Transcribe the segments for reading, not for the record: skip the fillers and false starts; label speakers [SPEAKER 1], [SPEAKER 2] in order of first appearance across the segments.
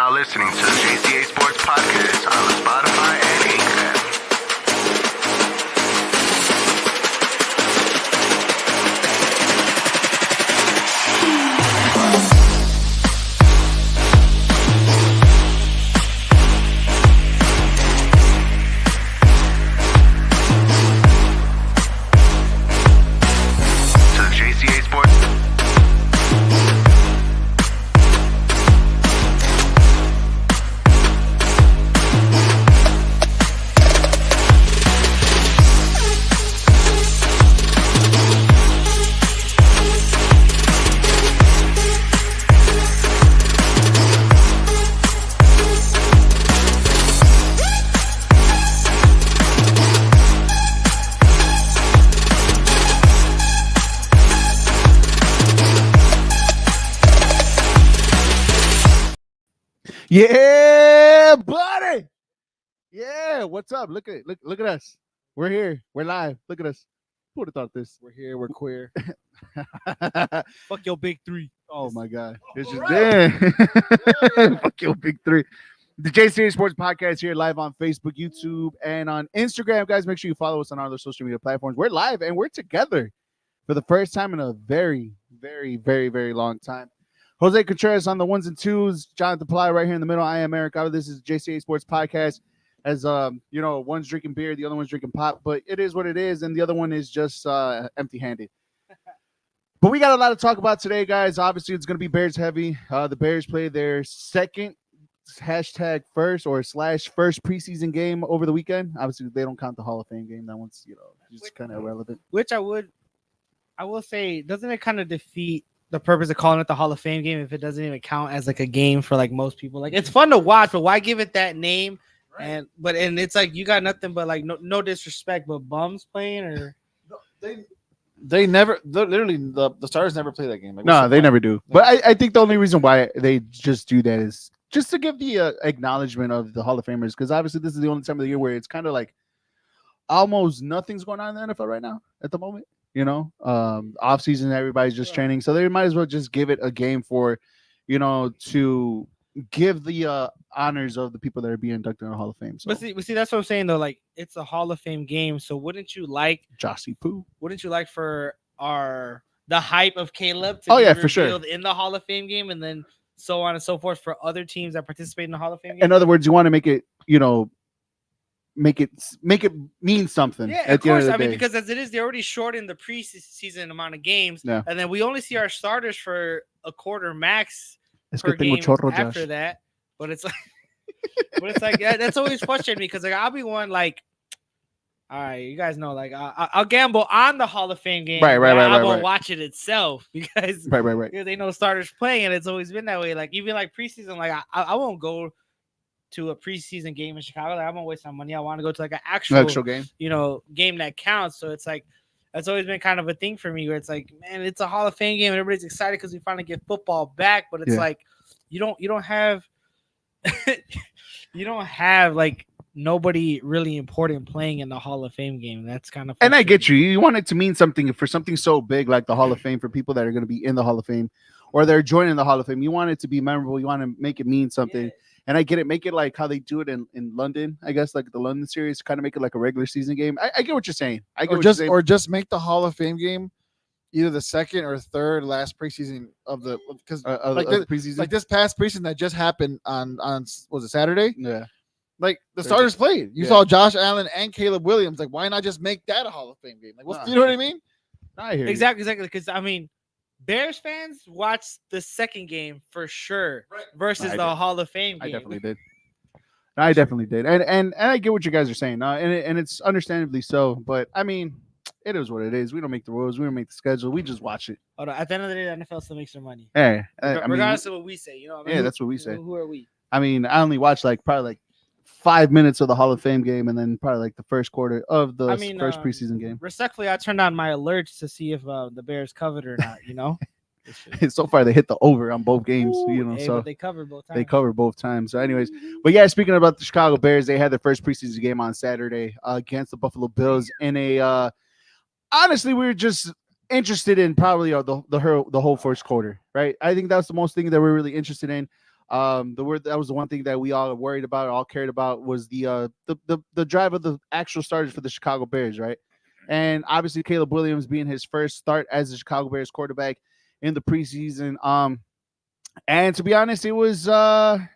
[SPEAKER 1] now listening to the Jca Sports Podcast on Spotify and Anchor. To the Jca Sports.
[SPEAKER 2] Yeah, buddy. Yeah, what's up? Look at us. We're here. We're live. Look at us. Who would have thought this?
[SPEAKER 3] We're here. We're queer.
[SPEAKER 2] Oh
[SPEAKER 3] Fuck your big three.
[SPEAKER 2] my god. It's just
[SPEAKER 3] right.
[SPEAKER 2] damn. Fuck your big three. The Jca Sports Podcast here live on Facebook, YouTube, and on Instagram. Guys, make sure you follow us on all the social media platforms. We're live and we're together for the first time in a very, very, very, very long time. Jose Contreras on the ones and twos, Jonathan Ply right here in the middle. I am Eric Otto. This is Jca Sports Podcast. As one's drinking beer, the other one's drinking pop, but it is what it is, and the other one is just empty-handed. But we got a lot to talk about today, guys. Obviously, it's going to be Bears heavy. The Bears play their second #first first preseason game over the weekend. Obviously, they don't count the Hall of Fame game. That one's just kind of irrelevant.
[SPEAKER 3] Which I will say, doesn't it kind of defeat the purpose of calling it the Hall of Fame game if it doesn't even count as like a game for like most people? Like, it's fun to watch, but why give it that name? Right. And it's like you got nothing but like no disrespect, but bums playing or
[SPEAKER 4] they never literally the Stars never play that game. Like,
[SPEAKER 2] No, they never do. But I think the only reason why they just do that is just to give the acknowledgement of the Hall of Famers, because obviously this is the only time of the year where it's kind of like almost nothing's going on in the NFL right now at the moment. Off season, everybody's just training, so they might as well just give it a game for, to give the honors of the people that are being inducted in the Hall of Fame. So.
[SPEAKER 3] But see, that's what I'm saying though. Like, it's a Hall of Fame game, so wouldn't you like
[SPEAKER 2] Jossie Poo?
[SPEAKER 3] Wouldn't you like for the hype of Caleb to be
[SPEAKER 2] for sure
[SPEAKER 3] revealed in the Hall of Fame game, and then so on and so forth for other teams that participate in the Hall of Fame game?
[SPEAKER 2] In other words, you want to make it, make it mean something.
[SPEAKER 3] Yeah, of course. I mean, because as it is, they already shortened the preseason amount of games, and then we only see our starters for a quarter max per game after that. But it's like, that's always frustrating me because like I'll be one like, all right, you guys know, like I'll gamble on the Hall of Fame game.
[SPEAKER 2] Right.
[SPEAKER 3] I won't watch it itself because
[SPEAKER 2] right.
[SPEAKER 3] They know starters playing, and it's always been that way. Like even like preseason, like I won't go to a preseason game in Chicago. Like, I won't waste my money. I want to go to like an actual
[SPEAKER 2] game,
[SPEAKER 3] game that counts. So it's like that's always been kind of a thing for me where it's like, man, it's a Hall of Fame game and everybody's excited because we finally get football back. But it's like you don't have like nobody really important playing in the Hall of Fame game. That's kind of
[SPEAKER 2] and I get you. You want it to mean something for something so big like the Hall of Fame for people that are going to be in the Hall of Fame or they're joining the Hall of Fame. You want it to be memorable. You want to make it mean something. Yeah. And I get it. Make it like how they do it in London, I guess, like the London series, kind of make it like a regular season game. I get what you're saying.
[SPEAKER 4] Or just make the Hall of Fame game either the second or third last preseason of the because
[SPEAKER 2] preseason.
[SPEAKER 4] Like this past preseason that just happened on was it Saturday?
[SPEAKER 2] Yeah.
[SPEAKER 4] Like the starters played. You saw Josh Allen and Caleb Williams. Like, why not just make that a Hall of Fame game? Like, you know what I mean?
[SPEAKER 2] I hear
[SPEAKER 3] exactly. Because I mean, Bears fans watched the second game for sure versus the Hall of Fame game.
[SPEAKER 2] I definitely did. And I get what you guys are saying. And it's understandably so. But I mean, it is what it is. We don't make the rules. We don't make the schedule. We just watch it.
[SPEAKER 3] Hold on. At the end of the day, the NFL still makes their money.
[SPEAKER 2] Hey,
[SPEAKER 3] regardless of what we say, you know what I mean?
[SPEAKER 2] Yeah, that's what we say.
[SPEAKER 3] Who are we?
[SPEAKER 2] I mean, I only watched probably 5 minutes of the Hall of Fame game and then probably like the first quarter of the first preseason game.
[SPEAKER 3] Respectfully, I turned on my alerts to see if the Bears covered or not,
[SPEAKER 2] So far, they hit the over on both games, so
[SPEAKER 3] they covered both times.
[SPEAKER 2] They covered both times. So anyways, but yeah, speaking about the Chicago Bears, they had their first preseason game on Saturday against the Buffalo Bills in a honestly, we were just interested in probably the whole first quarter, right? I think that's the most thing that we're really interested in. That was the one thing that we all worried about, or all cared about, was the drive of the actual starters for the Chicago Bears, right? And obviously Caleb Williams being his first start as the Chicago Bears quarterback in the preseason. And to be honest, it was the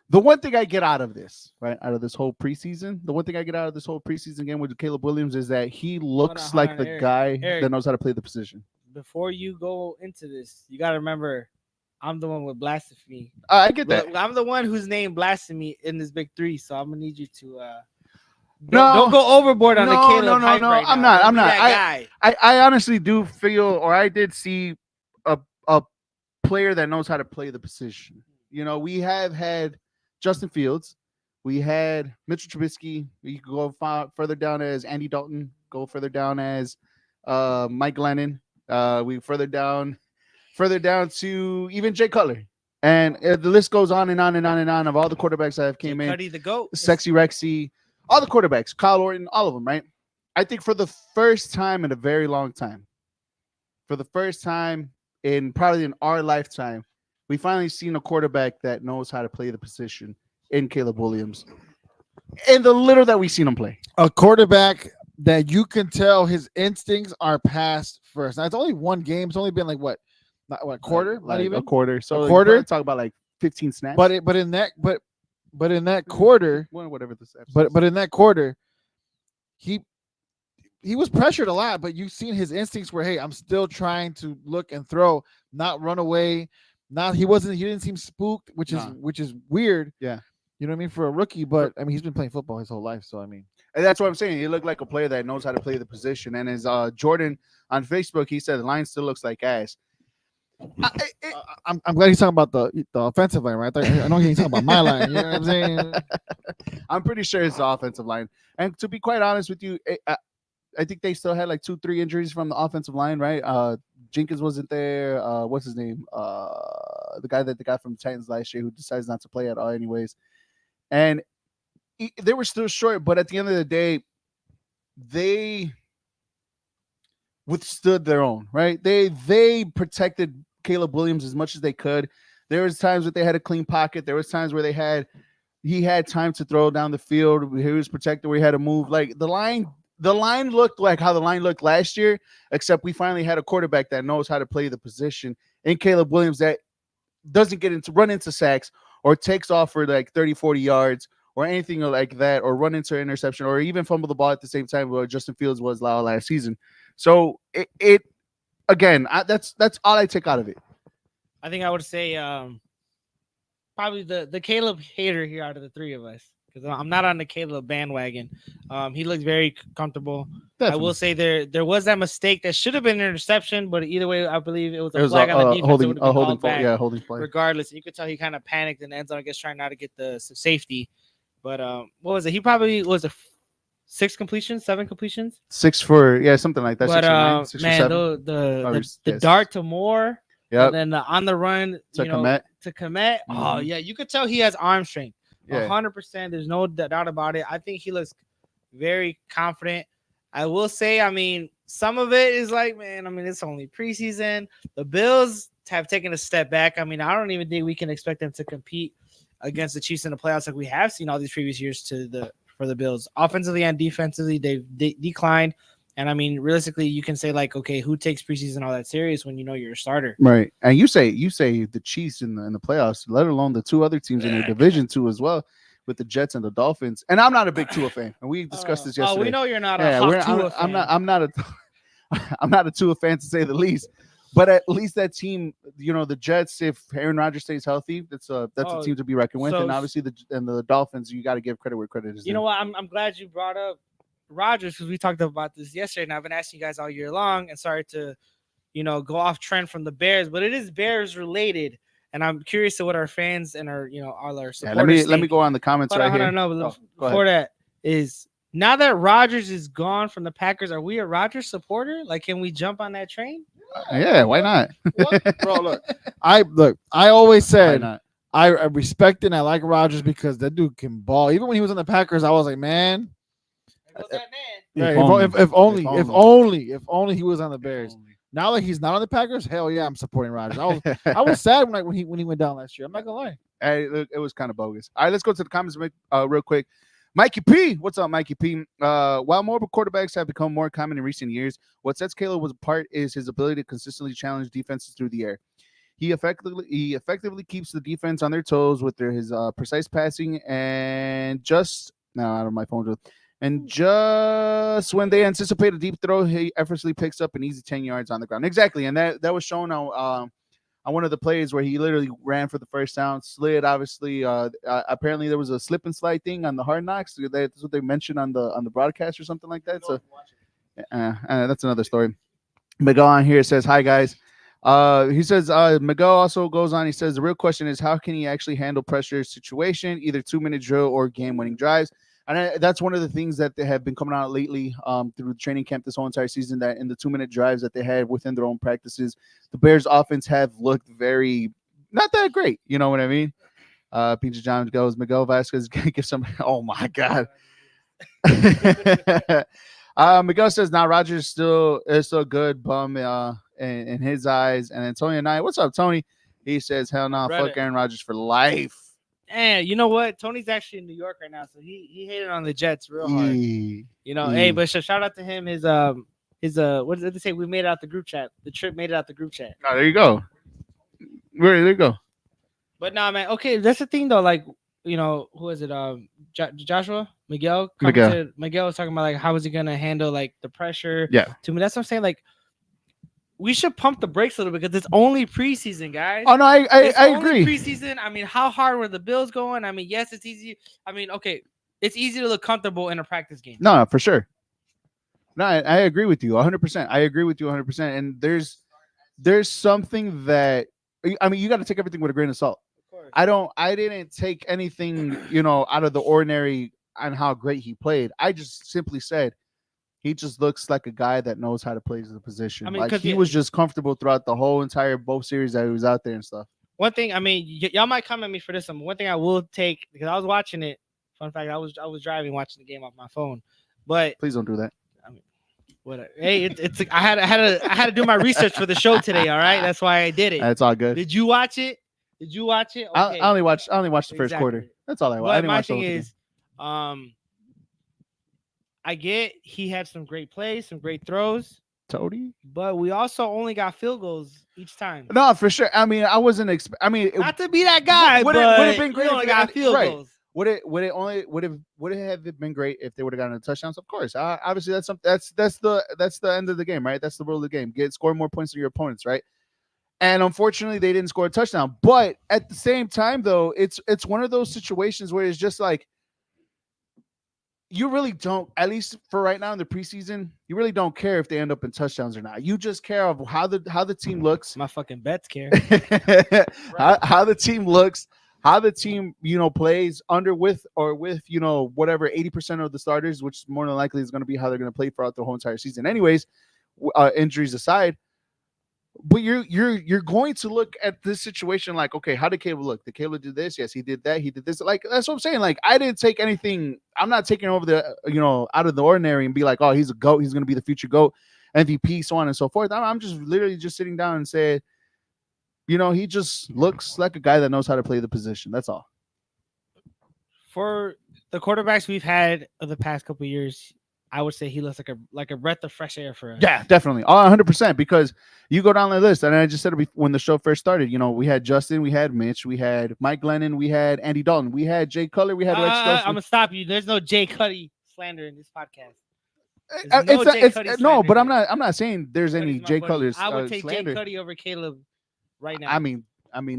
[SPEAKER 2] one thing I get out of this, right? Out of this whole preseason, the one thing I get out of this whole preseason game with Caleb Williams is that he looks like the guy that knows how to play the position.
[SPEAKER 3] Before you go into this, you got to remember, I'm the one with blasphemy.
[SPEAKER 2] I get that.
[SPEAKER 3] I'm the one whose name blasphemy in this big three, so I'm gonna need you to don't go overboard on the Caleb hype right
[SPEAKER 2] I'm
[SPEAKER 3] now.
[SPEAKER 2] I'm not. I honestly do feel, or I did see a player that knows how to play the position. You know, we have had Justin Fields, we had Mitchell Trubisky. You could go further down as Andy Dalton, go further down as Mike Glennon. We further down to even Jay Cutler, and the list goes on and on and on and on of all the quarterbacks that have came in.
[SPEAKER 3] Cuddy the GOAT,
[SPEAKER 2] Sexy Rexy, all the quarterbacks, Kyle Orton, all of them, right? I think for the first time in a very long time, for the first time in probably in our lifetime, we finally seen a quarterback that knows how to play the position in Caleb Williams. And the little that we've seen him play,
[SPEAKER 4] a quarterback that you can tell his instincts are past first. Now it's only one game. It's only been like what quarter?
[SPEAKER 2] Like
[SPEAKER 4] not even
[SPEAKER 2] a quarter. So
[SPEAKER 4] a quarter.
[SPEAKER 2] Talk about like 15 snaps.
[SPEAKER 4] But in that quarter,
[SPEAKER 2] whatever this.
[SPEAKER 4] But in that quarter, he was pressured a lot. But you've seen his instincts where, hey, I'm still trying to look and throw, not run away. He didn't seem spooked, which is weird.
[SPEAKER 2] Yeah.
[SPEAKER 4] You know what I mean, for a rookie, but I mean he's been playing football his whole life, so I mean,
[SPEAKER 2] and that's what I'm saying. He looked like a player that knows how to play the position. And as Jordan on Facebook, he said the line still looks like ass.
[SPEAKER 4] I'm glad he's talking about the offensive line, right? I know he's talking about my line. You know what I'm saying?
[SPEAKER 2] I'm pretty sure it's the offensive line. And to be quite honest with you, I think they still had like 2-3 injuries from the offensive line, right? Jenkins wasn't there. What's his name? The guy from the Titans last year who decides not to play at all, anyways. And they were still short, but at the end of the day, they withstood their own, right? They protected Caleb Williams as much as they could. There was times that they had a clean pocket. There was times where he had time to throw down the field. He was protected where he had to move. Like the line looked like how the line looked last year, except we finally had a quarterback that knows how to play the position in Caleb Williams that doesn't run into sacks or takes off for like 30-40 yards or anything like that, or run into an interception, or even fumble the ball at the same time where Justin Fields was last season. So it again, that's all I take out of it.
[SPEAKER 3] I think I would say probably the Caleb hater here out of the three of us, because I'm not on the Caleb bandwagon. He looks very comfortable. Definitely. I will say there was that mistake that should have been an interception, but either way, I believe it was a flag on the defense. Holding play. Regardless, you could tell he kind of panicked in the end zone, I guess, trying not to get the safety. But what was it? He probably was a 7 completions.
[SPEAKER 2] 6 for something like that.
[SPEAKER 3] But
[SPEAKER 2] 6
[SPEAKER 3] man, the dart to Moore, and then on the run to Komet. Oh yeah, you could tell he has arm strength. 100%. There's no doubt about it. I think he looks very confident. I will say, I mean, some of it is like, man, I mean, it's only preseason. The Bills have taken a step back. I mean, I don't even think we can expect them to compete against the Chiefs in the playoffs like we have seen all these previous years for the Bills. Offensively and defensively, they've declined. And I mean, realistically, you can say like, okay, who takes preseason all that serious when you know you're a starter?
[SPEAKER 2] Right. And you say the Chiefs in the playoffs, let alone the two other teams in their division too as well, with the Jets and the Dolphins. And I'm not a big Tua fan, and we discussed this yesterday.
[SPEAKER 3] Oh, we know you're not a Tua fan.
[SPEAKER 2] I'm not a Tua fan to say the least. But at least that team, the Jets, if Aaron Rodgers stays healthy, that's a team to be reckoned with. And obviously the Dolphins, you got to give credit where credit is due.
[SPEAKER 3] You know what? I'm glad you brought up Rodgers, because we talked about this yesterday, and I've been asking you guys all year long. And sorry to, go off trend from the Bears, but it is Bears related. And I'm curious to what our fans and our supporters.
[SPEAKER 2] Let me go on the comments right here.
[SPEAKER 3] No, before that is, now that Rodgers is gone from the Packers, are we a Rodgers supporter? Like, can we jump on that train?
[SPEAKER 2] Yeah, why not?
[SPEAKER 4] Bro, I always said I respect and I like Rodgers because that dude can ball. Even when he was on the Packers, I was like, man.
[SPEAKER 3] That man.
[SPEAKER 4] If only he was on the Bears. Now that he's not on the Packers, hell yeah, I'm supporting Rodgers. I was sad when he went down last year. I'm not gonna lie.
[SPEAKER 2] It was kind of bogus. All right, let's go to the comments real quick. Mikey P, what's up, Mikey P? While mobile quarterbacks have become more common in recent years, what sets Caleb apart is his ability to consistently challenge defenses through the air. He effectively keeps the defense on their toes with his precise passing and just when they anticipate a deep throw, he effortlessly picks up an easy 10 yards on the ground. Exactly, and that was shown on one of the plays where he literally ran for the first down, slid. Obviously, apparently there was a slip and slide thing on the Hard Knocks. That's what they mentioned on the broadcast or something like that. So that's another story. Miguel on here says, "Hi guys." He says Miguel also goes on. He says the real question is how can he actually handle pressure situation, either 2-minute drill or game-winning drives. And that's one of the things that they have been coming out lately through training camp this whole entire season, that in the 2-minute drives that they had within their own practices, the Bears offense have looked very not that great. You know what I mean? Peter John goes, Miguel Vasquez gives some. Oh my God. Miguel says now Rodgers is still a good bum in his eyes. And then Tony and I, what's up, Tony? He says, hell no, fuck Aaron Rodgers for life.
[SPEAKER 3] And you know what? Tony's actually in New York right now, so he hated on the Jets real hard. Hey, but shout out to him. His what did they say? We made it out the group chat. The trip made it out the group chat.
[SPEAKER 2] Oh, there you go. There you go.
[SPEAKER 3] But nah, man. Okay, that's the thing though. Like, who is it? Joshua Miguel. Miguel was talking about like how is he gonna handle like the pressure?
[SPEAKER 2] Yeah.
[SPEAKER 3] To me, that's what I'm saying. Like, we should pump the brakes a little bit because it's only preseason, guys.
[SPEAKER 2] Oh no, I agree.
[SPEAKER 3] Preseason. I mean, how hard were the Bills going? I mean, yes, it's easy. I mean, okay, it's easy to look comfortable in a practice game.
[SPEAKER 2] No, for sure. No, I agree with you 100%. I agree with you 100%. And there's something that I mean, you got to take everything with a grain of salt. Of course. I didn't take anything, out of the ordinary on how great he played. I just simply said he just looks like a guy that knows how to play the position. I mean, like he was just comfortable throughout the whole entire both series that he was out there and stuff.
[SPEAKER 3] One thing, I mean, y'all might come at me for this. One thing I will take because I was watching it. Fun fact, I was driving watching the game off my phone. But
[SPEAKER 2] please don't do that.
[SPEAKER 3] I mean, whatever. Hey, it's I had to do my research for the show today. All right, that's why I did it.
[SPEAKER 2] That's all good.
[SPEAKER 3] Did you watch it? Okay.
[SPEAKER 2] I only watched the first quarter. That's all I watched.
[SPEAKER 3] But my thing is, I get he had some great plays, some great throws.
[SPEAKER 2] Tony,
[SPEAKER 3] but we also only got field goals each time.
[SPEAKER 2] No, for sure. I mean, I wasn't.
[SPEAKER 3] Not to be that guy. Would it have been great if we got field goals?
[SPEAKER 2] Would it have been great if they would have gotten a touchdowns? Of course. Obviously, that's the end of the game, right? That's the rule of the game. Score more points than your opponents, right? And unfortunately, they didn't score a touchdown. But at the same time, though, it's one of those situations where it's just like. You really don't, at least for right now in the preseason, you really don't care if they end up in touchdowns or not. You just care of how the team looks.
[SPEAKER 3] My fucking bets care.
[SPEAKER 2] how the team looks, how the team, plays under with whatever 80% of the starters, which more than likely is going to be how they're going to play throughout the whole entire season. Anyways, injuries aside. But you're going to look at this situation like, okay, how did Caleb look? Did Caleb do this? Yes, he did that. He did this. Like, that's what I'm saying. Like, I didn't take anything. I'm not taking over the, out of the ordinary and be like, oh, he's a GOAT. He's going to be the future GOAT, MVP, so on and so forth. I'm just literally just sitting down and saying, he just looks like a guy that knows how to play the position. That's all.
[SPEAKER 3] For the quarterbacks we've had of the past couple of years, I would say he looks like a breath of fresh air for us.
[SPEAKER 2] Yeah, definitely. 100%. Because you go down the list, and I just said it when the show first started. We had Justin, we had Mitch, we had Mike Glennon, we had Andy Dalton, we had Jay Cutler, we had Rex Stolzman.
[SPEAKER 3] I'm gonna stop you. There's no Jay Cuddy slander in this podcast.
[SPEAKER 2] But I'm not saying there's any Jay Cutler.
[SPEAKER 3] I would take
[SPEAKER 2] slander.
[SPEAKER 3] Jay Cuddy over Caleb right now.
[SPEAKER 2] I mean,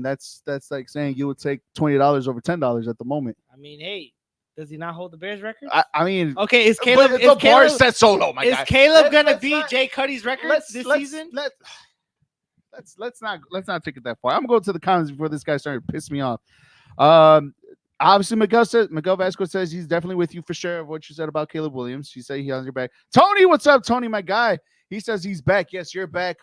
[SPEAKER 2] that's like saying you would take $20 over $10 at the moment.
[SPEAKER 3] I mean, hey. Does he not hold the Bears record?
[SPEAKER 2] I mean,
[SPEAKER 3] okay. Is Caleb?
[SPEAKER 2] The bar set so low, my guy.
[SPEAKER 3] Is Caleb gonna beat Jay Cuddy's record this season?
[SPEAKER 2] Let's not take it that far. I'm gonna go to the comments before this guy started to piss me off. Obviously, Miguel Vasquez says he's definitely with you for sure of what you said about Caleb Williams. He said he has your back. Tony, what's up, Tony, my guy? He says he's back. Yes, you're back.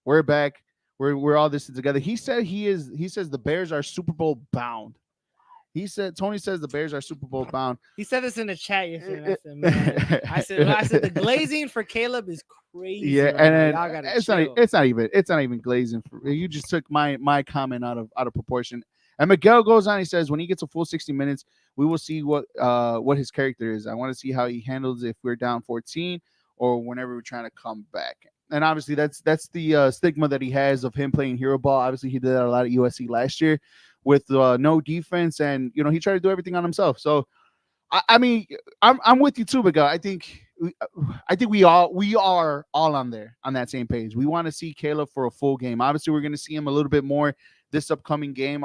[SPEAKER 2] We're back. We're all this together. He said he says the Bears are Super Bowl bound. Tony says the Bears are Super Bowl bound.
[SPEAKER 3] He said this in the chat yesterday. I said, man, I said the glazing for Caleb is crazy.
[SPEAKER 2] Yeah,
[SPEAKER 3] right
[SPEAKER 2] and
[SPEAKER 3] now. Y'all gotta
[SPEAKER 2] it's
[SPEAKER 3] chill.
[SPEAKER 2] not even glazing. You just took my comment out of proportion. And Miguel goes on. He says when he gets a full 60 minutes, we will see what his character is. I want to see how he handles if we're down 14 or whenever we're trying to come back. And obviously that's the stigma that he has of him playing hero ball. Obviously he did that a lot at USC last year with no defense, and he tried to do everything on himself. So I mean I'm with you too, Miguel. I think we are all on that same page. We want to see Caleb for a full game. Obviously we're going to see him a little bit more this upcoming game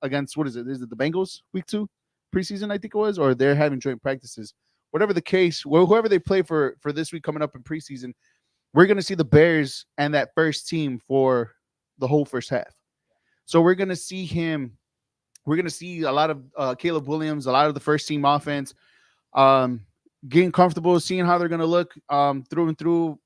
[SPEAKER 2] against, what is it? Is it the Bengals week 2 preseason, I think it was, or they're having joint practices. Whatever the case, whoever they play for this week coming up in preseason, we're going to see the Bears and that first team for the whole first half. So we're going to see him. We're going to see a lot of Caleb Williams, a lot of the first team offense, getting comfortable, seeing how they're going to look through and through.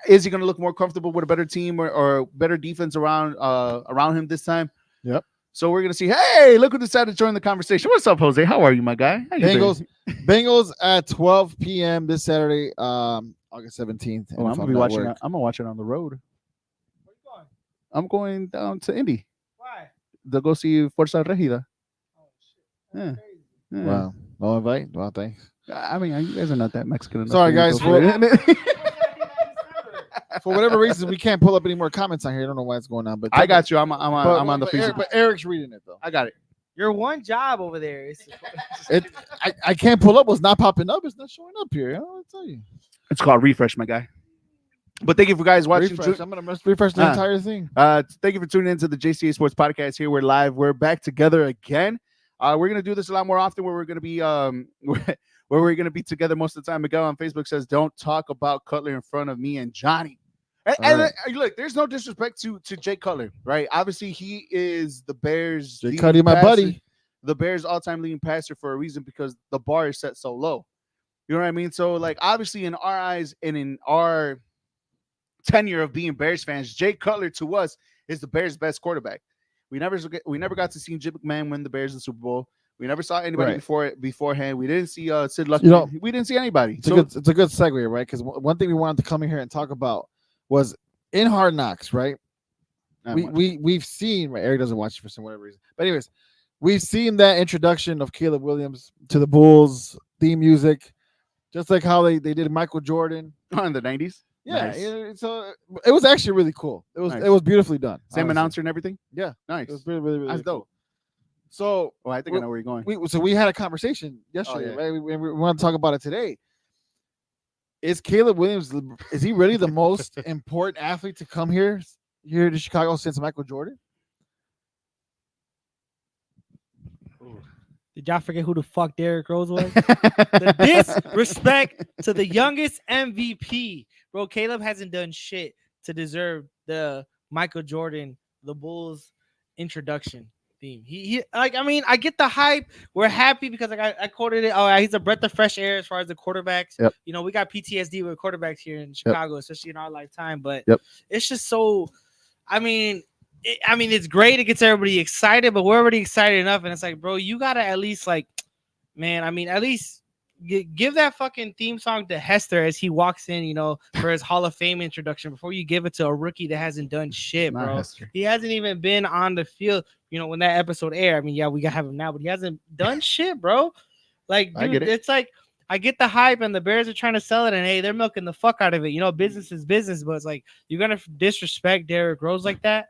[SPEAKER 2] Is he going to look more comfortable with a better team or better defense around him this time?
[SPEAKER 4] Yep.
[SPEAKER 2] So we're going to see, hey, look who decided to join the conversation. What's up, Jose? How are you, my guy?
[SPEAKER 4] Bengals at 12 p.m. this Saturday, August 17th.
[SPEAKER 2] Oh, I'm going to be watching it. I'm going to watch it on the road.
[SPEAKER 3] Where you going?
[SPEAKER 2] I'm going down to Indy.
[SPEAKER 3] Why?
[SPEAKER 2] To go see Fuerza Regida.
[SPEAKER 3] Oh, shit.
[SPEAKER 2] Yeah.
[SPEAKER 4] Wow. No invite? Well, thanks.
[SPEAKER 2] I mean, you guys are not that Mexican enough.
[SPEAKER 4] Sorry, guys. For whatever reason, we can't pull up any more comments on here. I don't know why it's going on, but
[SPEAKER 2] I got you. I'm on the Facebook.
[SPEAKER 4] But Eric's reading it though.
[SPEAKER 2] I got it.
[SPEAKER 3] Your one job over there is.
[SPEAKER 4] I can't pull up. It's not popping up. It's not showing up here. I don't tell you.
[SPEAKER 2] It's called refresh, my guy. But thank you for guys watching.
[SPEAKER 4] I'm gonna refresh the entire thing.
[SPEAKER 2] Thank you for tuning into the Jca Sports Podcast. Here we're live. We're back together again. We're gonna do this a lot more often. Where we're gonna be where we're gonna be together most of the time. Miguel on Facebook says, "Don't talk about Cutler in front of me and Johnny." And look, there's no disrespect to Jay Cutler, right? Obviously, he is the Bears.
[SPEAKER 4] Jay Cutler, my buddy.
[SPEAKER 2] The Bears' all-time leading passer for a reason, because the bar is set so low. You know what I mean? So, like, obviously, in our eyes and in our tenure of being Bears fans, Jay Cutler to us is the Bears' best quarterback. We never got to see Jim McMahon win the Bears in the Super Bowl. We never saw anybody beforehand. We didn't see Sid Lucky. We didn't see anybody.
[SPEAKER 4] It's a good segue, right? Because one thing we wanted to come in here and talk about was in Hard Knocks, right? We've seen, right? Eric doesn't watch it for some whatever reason, but anyways, we've seen that introduction of Caleb Williams to the Bulls theme music, just like how they did Michael Jordan
[SPEAKER 2] in the 90s.
[SPEAKER 4] Yeah,
[SPEAKER 2] nice.
[SPEAKER 4] So it was actually really cool. It was beautifully done.
[SPEAKER 2] Same announcer and everything.
[SPEAKER 4] Yeah,
[SPEAKER 2] nice.
[SPEAKER 4] It was really
[SPEAKER 2] That's
[SPEAKER 4] cool.
[SPEAKER 2] dope.
[SPEAKER 4] So,
[SPEAKER 2] I think I know where you're going.
[SPEAKER 4] We had a conversation yesterday, right? We want to talk about it today. Is Caleb Williams, is he really the most important athlete to come here to Chicago since Michael Jordan?
[SPEAKER 3] Did y'all forget who the fuck Derrick Rose was? The disrespect to the youngest MVP. Bro, Caleb hasn't done shit to deserve the Michael Jordan, the Bulls introduction theme. He like, I mean, I get the hype. We're happy because like I quoted it. Oh, he's a breath of fresh air as far as the quarterbacks.
[SPEAKER 2] Yep.
[SPEAKER 3] You know, we got PTSD with quarterbacks here in Chicago, especially in our lifetime. But it's just so. I mean, it's great. It gets everybody excited, but we're already excited enough. And it's like, bro, you gotta at least at least give that fucking theme song to Hester as he walks in, for his Hall of Fame introduction before you give it to a rookie that hasn't done shit, bro. Hester. He hasn't even been on the field, when that episode aired. I mean, yeah, we gotta have him now, but he hasn't done shit, bro. Like, dude, it's like, I get the hype and the Bears are trying to sell it, and hey, they're milking the fuck out of it. Business is business, but it's like, you're gonna disrespect Derrick Rose like that?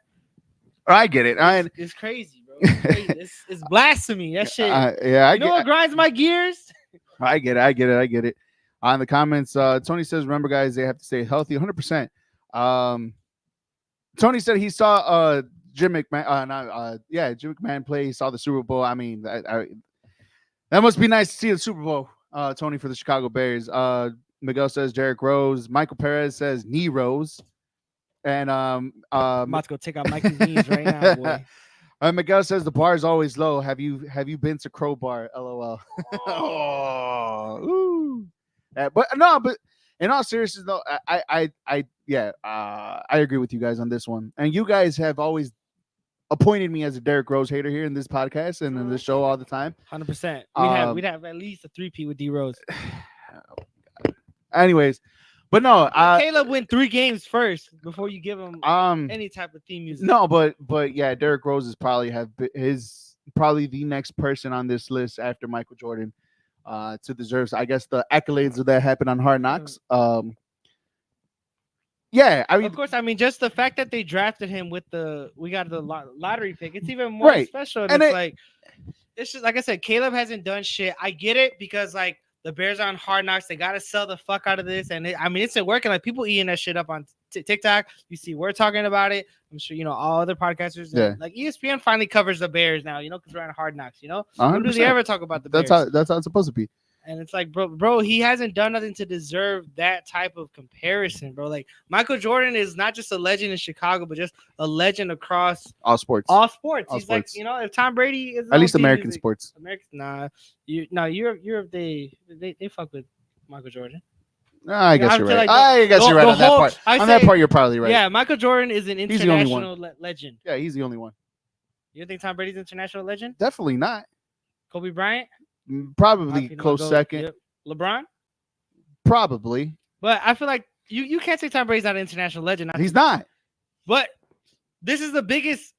[SPEAKER 2] I get it.
[SPEAKER 3] It's crazy, bro. It's crazy. It's blasphemy. That shit. What grinds my gears?
[SPEAKER 2] I get it. On the comments, Tony says, remember, guys, they have to stay healthy 100%. Tony said he saw Jim McMahon. Jim McMahon play. He saw the Super Bowl. I mean, that must be nice to see the Super Bowl, Tony, for the Chicago Bears. Miguel says Derrick Rose. Michael Perez says knee rose. And
[SPEAKER 3] I'm about to go take out Mikey's knees right now, boy.
[SPEAKER 2] Miguel says the bar is always low. Have you been to Crowbar? LOL. But in all seriousness, though, I agree with you guys on this one. And you guys have always appointed me as a Derrick Rose hater here in this podcast and in this show all the time.
[SPEAKER 3] 100%. We'd have at least a 3P with D Rose.
[SPEAKER 2] Anyways, but no,
[SPEAKER 3] Caleb win 3 games first before you give him any type of theme music.
[SPEAKER 2] No, but yeah, Derrick Rose is probably probably the next person on this list after Michael Jordan to deserve, I guess, the accolades that happened on Hard Knocks. Yeah, I mean,
[SPEAKER 3] of course, just the fact that they drafted him with we got the lottery pick, it's even more special. And it's just like I said, Caleb hasn't done shit. I get it because like the Bears are on Hard Knocks, they gotta sell the fuck out of this, and it's working. Like people eating that shit up on TikTok. You see, we're talking about it. I'm sure all other podcasters.
[SPEAKER 2] Yeah.
[SPEAKER 3] Like ESPN finally covers the Bears now. Because we're on Hard Knocks. When do they ever talk about the Bears?
[SPEAKER 2] That's how it's supposed to be.
[SPEAKER 3] And it's like, bro, he hasn't done nothing to deserve that type of comparison, bro. Like Michael Jordan is not just a legend in Chicago, but just a legend across
[SPEAKER 2] all sports.
[SPEAKER 3] All sports. He's like, if Tom Brady is
[SPEAKER 2] at least American sports.
[SPEAKER 3] Europe, they fuck with Michael Jordan.
[SPEAKER 2] I guess you're right. I guess you're right on that part. On that part, you're probably right.
[SPEAKER 3] Yeah, Michael Jordan is an international legend.
[SPEAKER 2] Yeah, he's the only one.
[SPEAKER 3] You think Tom Brady's an international legend?
[SPEAKER 2] Definitely not.
[SPEAKER 3] Kobe Bryant?
[SPEAKER 2] Probably close second.
[SPEAKER 3] Yep. LeBron?
[SPEAKER 2] Probably.
[SPEAKER 3] But I feel like you can't say Tom Brady's not an international legend.
[SPEAKER 2] He's not.
[SPEAKER 3] But this is the biggest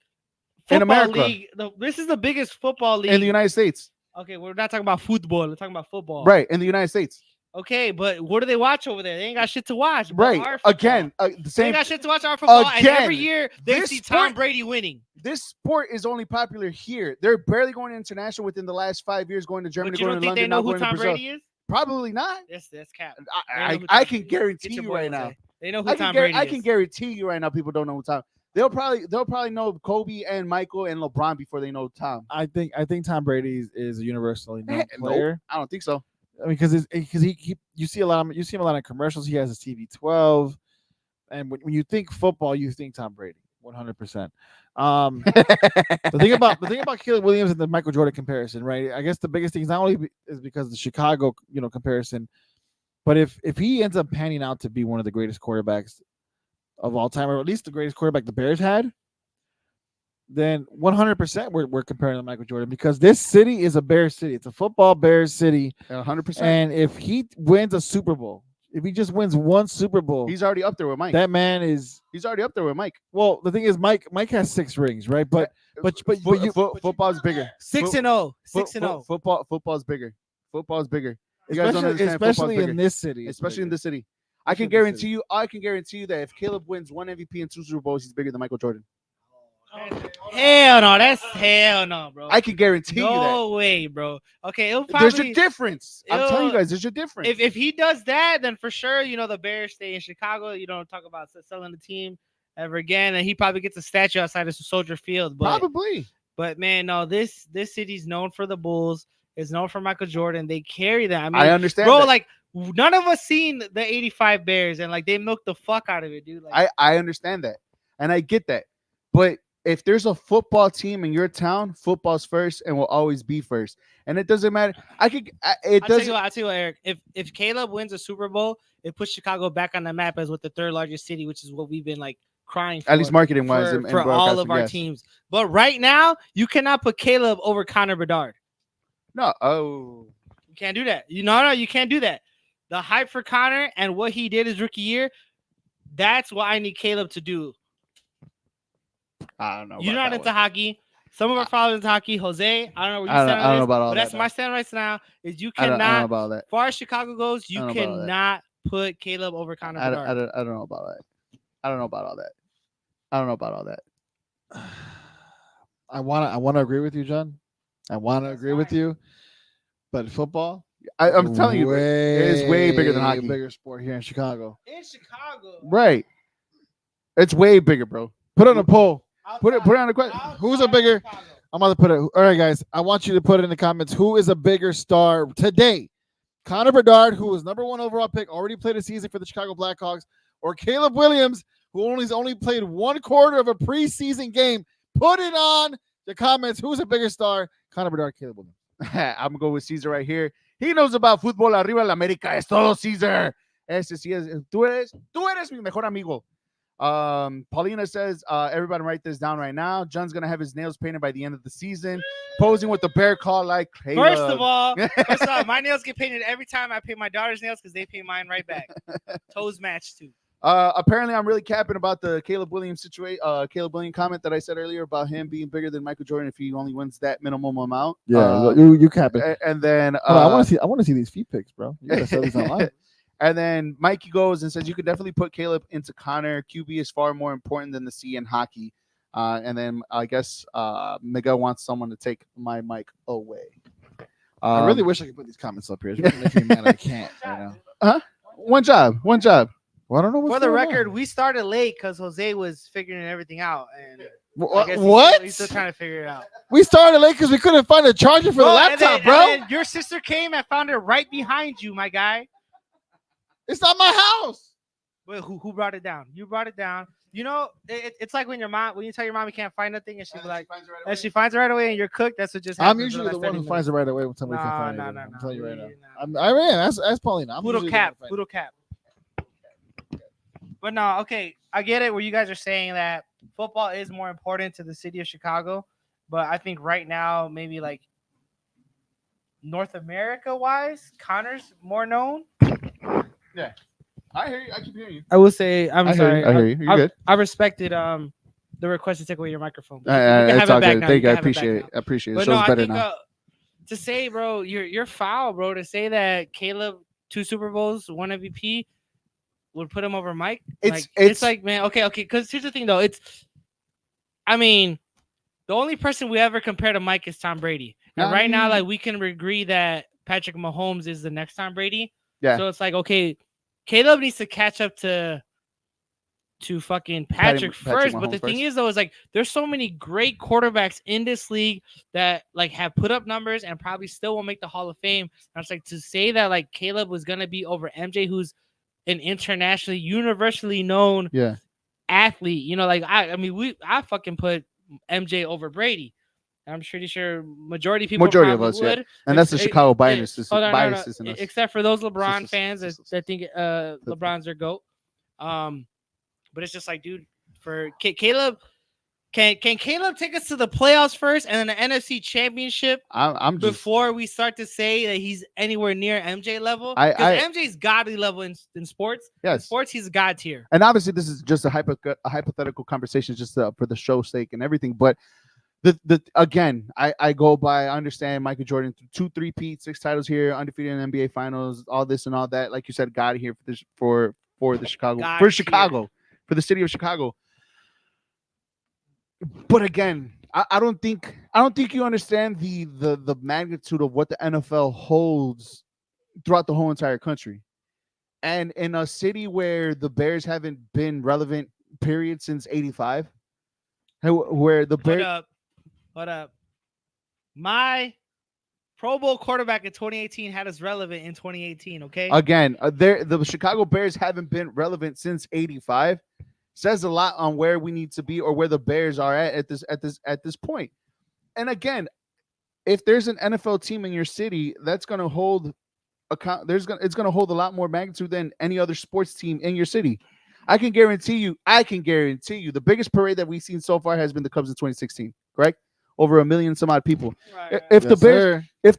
[SPEAKER 3] football league. This is the biggest football league
[SPEAKER 2] in the United States.
[SPEAKER 3] Okay, we're not talking about football. We're talking about football.
[SPEAKER 2] Right, in the United States.
[SPEAKER 3] Okay, but what do they watch over there? They ain't got shit to watch.
[SPEAKER 2] Right. Again, the same.
[SPEAKER 3] They ain't got shit to watch our football.
[SPEAKER 2] Again,
[SPEAKER 3] and every year they see Tom Brady winning.
[SPEAKER 2] This sport is only popular here. They're barely going international within the last 5 years, going to Germany, going to London,
[SPEAKER 3] they know
[SPEAKER 2] who
[SPEAKER 3] Tom Brady is?
[SPEAKER 2] Probably not.
[SPEAKER 3] That's cap.
[SPEAKER 2] I can guarantee you right now.
[SPEAKER 3] They know who Tom Brady is.
[SPEAKER 2] I can guarantee you right now people don't know who Tom. They'll probably know Kobe and Michael and LeBron before they know Tom.
[SPEAKER 4] I think Tom Brady is a universally known player.
[SPEAKER 2] Nope, I don't think so.
[SPEAKER 4] I mean, because you see him a lot in commercials. He has his TV 12, and when you think football, you think Tom Brady, 100%. The thing about Caleb Williams and the Michael Jordan comparison, right? I guess the biggest thing is not only is because of the Chicago comparison, but if he ends up panning out to be one of the greatest quarterbacks of all time, or at least the greatest quarterback the Bears had, then 100% we're comparing to Michael Jordan, because this city is a Bears city. It's a football Bears city.
[SPEAKER 2] 100%.
[SPEAKER 4] And if he wins a Super Bowl, if he just wins one Super Bowl,
[SPEAKER 2] he's already up there with Mike.
[SPEAKER 4] That man is.
[SPEAKER 2] He's already up there with Mike.
[SPEAKER 4] Well, the thing is, Mike has 6 rings, right? But
[SPEAKER 2] football's bigger.
[SPEAKER 3] 6-0. 6-0.
[SPEAKER 2] Football's bigger. Football's bigger. You guys don't understand.
[SPEAKER 4] Especially in this city.
[SPEAKER 2] Especially in this city. I can guarantee you that if Caleb wins 1 MVP and 2 Super Bowls, he's bigger than Michael Jordan.
[SPEAKER 3] Hell no, that's hell no, bro.
[SPEAKER 2] I can guarantee you that.
[SPEAKER 3] No way, bro. Okay, there's
[SPEAKER 2] a difference. I'm telling you guys, there's a difference.
[SPEAKER 3] If he does that, then for sure, the Bears stay in Chicago. You don't talk about selling the team ever again, and he probably gets a statue outside of Soldier Field.
[SPEAKER 2] Probably.
[SPEAKER 3] But man, no, this city's known for the Bulls. It's known for Michael Jordan. They carry that.
[SPEAKER 2] I understand,
[SPEAKER 3] bro.
[SPEAKER 2] That.
[SPEAKER 3] Like none of us seen the '85 Bears, and like they milked the fuck out of it, dude. Like,
[SPEAKER 2] I understand that, and I get that, but if there's a football team in your town, football's first and will always be first. And it doesn't matter. I'll tell you what,
[SPEAKER 3] Eric. If Caleb wins a Super Bowl, it puts Chicago back on the map as with the 3rd largest city, which is what we've been like crying for.
[SPEAKER 2] At least marketing wise
[SPEAKER 3] for all of our teams. But right now, you cannot put Caleb over Connor Bedard.
[SPEAKER 2] No. Oh.
[SPEAKER 3] You can't do that. You can't do that. The hype for Connor and what he did his rookie year, that's what I need Caleb to do.
[SPEAKER 2] I don't know.
[SPEAKER 3] You're not into hockey. Some of our followers into hockey. Jose, I don't know where you stand on this.
[SPEAKER 2] I don't know about all
[SPEAKER 3] but
[SPEAKER 2] that.
[SPEAKER 3] That's my stand right now. Is you cannot.
[SPEAKER 2] I don't know about that.
[SPEAKER 3] As far as Chicago goes, you cannot put Caleb over Connor Bedard.
[SPEAKER 2] I don't know about that. I don't know about all that.
[SPEAKER 4] I wanna agree with you, John. I wanna agree with you. But football,
[SPEAKER 2] I'm telling you, it is way bigger than hockey.
[SPEAKER 4] Bigger sport here in Chicago.
[SPEAKER 3] In Chicago,
[SPEAKER 2] right? It's way bigger, bro. Put on a poll. Put it on a question. Who's a bigger? I'm about to put it. All right, guys. I want you to put it in the comments. Who is a bigger star today? Connor Bedard, who was #1 overall pick, already played a season for the Chicago Blackhawks, or Caleb Williams, who only played 1/4 of a preseason game? Put it on the comments. Who's a bigger star? Connor Bedard, Caleb Williams. I'm going with Caesar right here. He knows about fútbol. Arriba la América. Es todo, Caesar. Ese sí es. Tú eres mi mejor amigo. Paulina says, everybody write this down right now. John's gonna have his nails painted by the end of the season, posing with the bear claw like Caleb.
[SPEAKER 3] First of all, my nails get painted every time I paint my daughter's nails because they paint mine right back. Toes match too.
[SPEAKER 2] Apparently, I'm really capping about the Caleb Williams situation. Caleb Williams comment that I said earlier about him being bigger than Michael Jordan if he only wins that minimum amount.
[SPEAKER 4] Yeah, you capping.
[SPEAKER 2] And then
[SPEAKER 4] I want to see these feet pics, bro. You gotta sell these online.
[SPEAKER 2] And then Mikey goes and says you could definitely put Caleb into Connor. QB is far more important than the C in hockey. And then I guess Miguel wants someone to take my mic away.
[SPEAKER 4] I really wish I could put these comments up here. It's really making me mad. I can't right now.
[SPEAKER 2] Huh? One job.
[SPEAKER 4] Well, I don't know what's
[SPEAKER 3] For the
[SPEAKER 4] going
[SPEAKER 3] record,
[SPEAKER 4] on.
[SPEAKER 3] we started late because Jose was figuring everything out, and
[SPEAKER 4] What?
[SPEAKER 3] He's still trying to figure it out.
[SPEAKER 4] We started late because we couldn't find a charger for the laptop, bro.
[SPEAKER 3] And then your sister came and found it right behind you, my guy.
[SPEAKER 4] It's not my house.
[SPEAKER 3] Wait, who brought it down? You brought it down. You know, it's like when you tell your mom you can't find nothing, and she be like, she finds it right away, and you're cooked. That's what just happens.
[SPEAKER 4] I'm usually the one who finds it right away when somebody can find it.
[SPEAKER 3] No.
[SPEAKER 4] I'm telling you right now. I ran. That's Paulina.
[SPEAKER 3] Poodle cap. But no, okay, I get it where you guys are saying that football is more important to the city of Chicago, but I think right now, maybe like North America wise, Connor's more known.
[SPEAKER 2] Yeah, I hear you. I keep hearing you.
[SPEAKER 3] I will say, I'm sorry.
[SPEAKER 2] I hear you. You're good.
[SPEAKER 3] I respected the request to take away your microphone. You
[SPEAKER 2] can
[SPEAKER 3] have
[SPEAKER 2] it's
[SPEAKER 3] it
[SPEAKER 2] all
[SPEAKER 3] back
[SPEAKER 2] good.
[SPEAKER 3] now.
[SPEAKER 2] Thank you. I
[SPEAKER 3] can have it
[SPEAKER 2] appreciate
[SPEAKER 3] back
[SPEAKER 2] it.
[SPEAKER 3] now.
[SPEAKER 2] I appreciate it.
[SPEAKER 3] But
[SPEAKER 2] Show's
[SPEAKER 3] no, I
[SPEAKER 2] better
[SPEAKER 3] think
[SPEAKER 2] now.
[SPEAKER 3] to say, bro, you're foul, bro. To say that Caleb 2 Super Bowls, 1 MVP would put him over Mike. It's like, man, okay. Because here's the thing, though. The only person we ever compare to Mike is Tom Brady. And right now, like, we can agree that Patrick Mahomes is the next Tom Brady.
[SPEAKER 2] Yeah.
[SPEAKER 3] So it's like, okay, Caleb needs to catch up to fucking Patrick first. But the thing is, though, is like there's so many great quarterbacks in this league that like have put up numbers and probably still won't make the Hall of Fame. And it's like to say that like Caleb was gonna be over MJ, who's an internationally, universally known athlete. You know, like I fucking put MJ over Brady. I'm pretty sure majority of us would.
[SPEAKER 2] Yeah. And that's the Chicago bias.
[SPEAKER 3] Except for those LeBron fans that think LeBron's their GOAT. But it's just like, dude, for Caleb, can Caleb take us to the playoffs first and then the NFC Championship before we start to say that he's anywhere near MJ level? Because MJ's godly level in sports.
[SPEAKER 2] Yes.
[SPEAKER 3] In sports, he's God tier.
[SPEAKER 2] And obviously, this is just a hypothetical conversation, just for the show's sake and everything. But again, I go by, I understand Michael Jordan, 2 3-peats, 6 titles here, undefeated in NBA Finals, all this and all that. Like you said, God here for the Chicago, for the city of Chicago. But again, I don't think you understand the magnitude of what the NFL holds throughout the whole entire country. And in a city where the Bears haven't been relevant, period, since '85, where the Bears.
[SPEAKER 3] Hold up. My Pro Bowl quarterback in 2018 had us relevant in 2018, okay?
[SPEAKER 2] Again, the Chicago Bears haven't been relevant since '85. Says a lot on where we need to be or where the Bears are at this point. And again, if there's an NFL team in your city, that's going to hold it's going to hold a lot more magnitude than any other sports team in your city. I can guarantee you the biggest parade that we've seen so far has been the Cubs in 2016, correct? Over 1 million some odd people.
[SPEAKER 3] Right.
[SPEAKER 2] If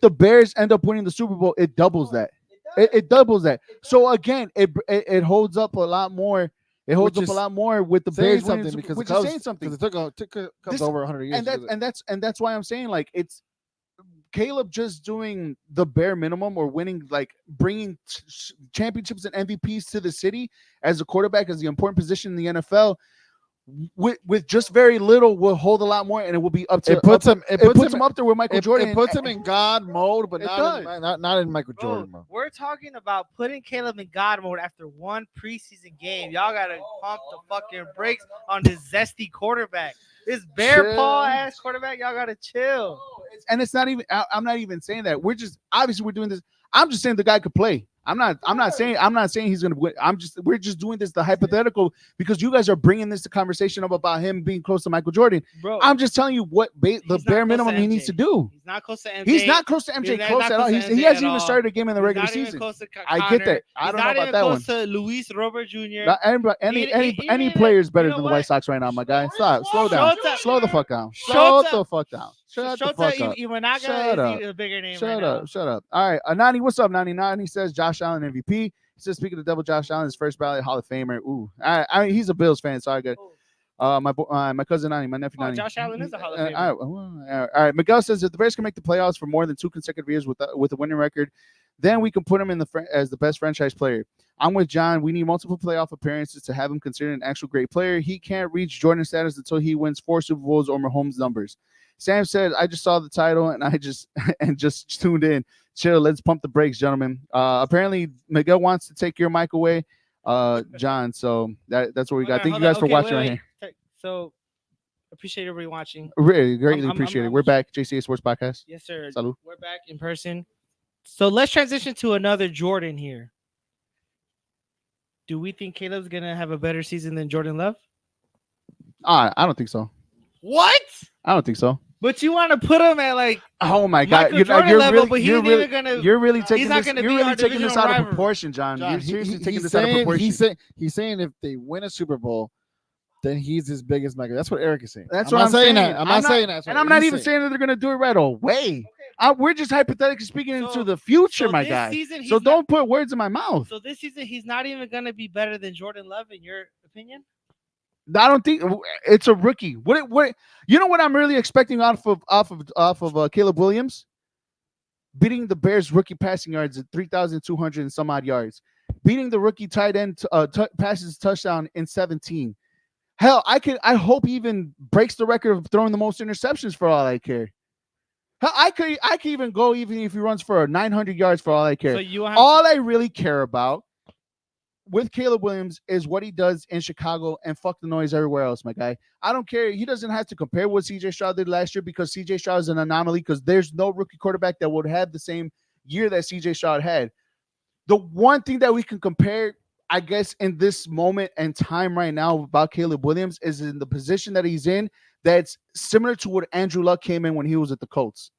[SPEAKER 2] the Bears end up winning the Super Bowl, it doubles that. It doubles that. So again, it holds up a lot more. It holds up a lot more with the Bears winning,
[SPEAKER 4] because
[SPEAKER 2] which is saying something.
[SPEAKER 4] Because it took Cubs over 100 years.
[SPEAKER 2] And that's why I'm saying, like, it's Caleb just doing the bare minimum or winning, like bringing championships and MVPs to the city as a quarterback, as the important position in the NFL. With just very little will hold a lot more, and it will be up to
[SPEAKER 4] it puts him
[SPEAKER 2] up there with Michael Jordan.
[SPEAKER 4] It puts him in God mode, but not in Michael Jordan mode.
[SPEAKER 3] We're talking about putting Caleb in God mode after 1 preseason game. Y'all gotta pump the fucking brakes on this zesty quarterback. This bear paw ass quarterback. Y'all gotta chill.
[SPEAKER 2] And it's not even. I'm not even saying that. We're doing this. I'm just saying the guy could play. I'm not saying he's gonna win. We're just doing this the hypothetical because you guys are bringing this to conversation about him being close to Michael Jordan.
[SPEAKER 3] Bro,
[SPEAKER 2] I'm just telling you what the bare minimum he needs to do.
[SPEAKER 3] He's not close to MJ.
[SPEAKER 2] He's not close to MJ close at all. He hasn't even started a game in the regular season. I get that. I don't know about that one.
[SPEAKER 3] He's not even close to Luis Robert Jr.
[SPEAKER 2] Any player is better than the White Sox right now, my guy. Stop. Slow down. Slow the fuck down. Slow the fuck down. Shut the fuck up. Shut up.
[SPEAKER 3] A bigger name
[SPEAKER 2] Shut up. Shut up. All right. Nani, what's up, 99? He says Josh Allen MVP. He says, speaking of the devil, Josh Allen is first ballot Hall of Famer. Ooh. I mean, he's a Bills fan, so I good. My cousin Nani, my nephew Nani.
[SPEAKER 3] Josh Allen is a Hall of Famer.
[SPEAKER 2] All right. Miguel says if the Bears can make the playoffs for more than 2 consecutive years with a winning record, then we can put him in as the best franchise player. I'm with John. We need multiple playoff appearances to have him considered an actual great player. He can't reach Jordan status until he wins 4 Super Bowls or Mahomes numbers. Sam said, I just saw the title and I just tuned in. Chill, let's pump the brakes, gentlemen. Apparently Miguel wants to take your mic away, John. So that's what we got. Thank you guys for watching right here.
[SPEAKER 3] So appreciate everybody watching.
[SPEAKER 2] Really greatly appreciate it. We're back, Jca Sports Podcast.
[SPEAKER 3] Yes, sir.
[SPEAKER 2] Salud.
[SPEAKER 3] We're back in person. So let's transition to another Jordan here. Do we think Caleb's gonna have a better season than Jordan Love?
[SPEAKER 2] I don't think so.
[SPEAKER 3] What?
[SPEAKER 2] I don't think so.
[SPEAKER 3] But you want to put him at like
[SPEAKER 2] oh my god,
[SPEAKER 3] you're
[SPEAKER 2] really taking this out of proportion, John. You're seriously taking this out of proportion.
[SPEAKER 4] He's saying if they win a Super Bowl, then he's his biggest mega. That's what Eric is saying.
[SPEAKER 2] That's what I'm saying.
[SPEAKER 4] I'm not saying that.
[SPEAKER 2] And I'm not even saying that they're gonna do it right away. We're just hypothetically speaking into the future, my guy. So don't put words in my mouth.
[SPEAKER 3] So this season, he's not even gonna be better than Jordan Love, in your opinion?
[SPEAKER 2] I don't think it's a rookie. What you know what I'm really expecting off of Caleb Williams? Beating the Bears rookie passing yards at 3,200 and some odd yards. Beating the rookie tight end passes touchdown in 17. Hell, I hope he even breaks the record of throwing the most interceptions for all I care. Hell, I could even go even if he runs for 900 yards for all I care. So all I really care about with Caleb Williams is what he does in Chicago and fuck the noise everywhere else, my guy. I don't care. He doesn't have to compare what CJ Stroud did last year because CJ Stroud is an anomaly because there's no rookie quarterback that would have the same year that CJ Stroud had. The one thing that we can compare, I guess, in this moment and time right now about Caleb Williams is in the position that he's in that's similar to what Andrew Luck came in when he was at the Colts.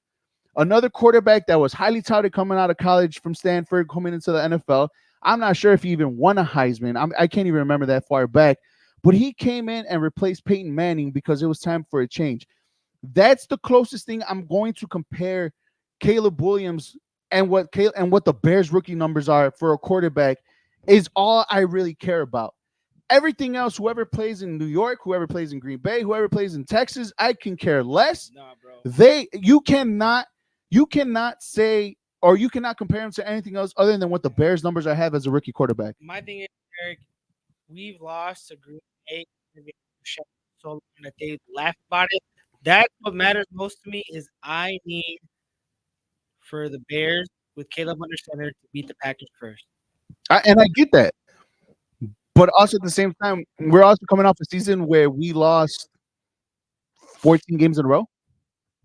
[SPEAKER 2] Another quarterback that was highly touted coming out of college from Stanford, coming into the NFL. I'm not sure if he even won a Heisman. I can't even remember that far back. But he came in and replaced Peyton Manning because it was time for a change. That's the closest thing I'm going to compare Caleb Williams and what the Bears rookie numbers are for a quarterback is all I really care about. Everything else, whoever plays in New York, whoever plays in Green Bay, whoever plays in Texas, I can care less.
[SPEAKER 3] Nah, bro.
[SPEAKER 2] You cannot say or you cannot compare him to anything else other than what the Bears numbers I have as a rookie quarterback.
[SPEAKER 3] My thing is, Eric, we've lost to Green Bay so long that they laugh about it. That's what matters most to me is I need for the Bears with Caleb under center to beat the Packers first.
[SPEAKER 2] And I get that. But also at the same time, we're also coming off a season where we lost 14 games in a row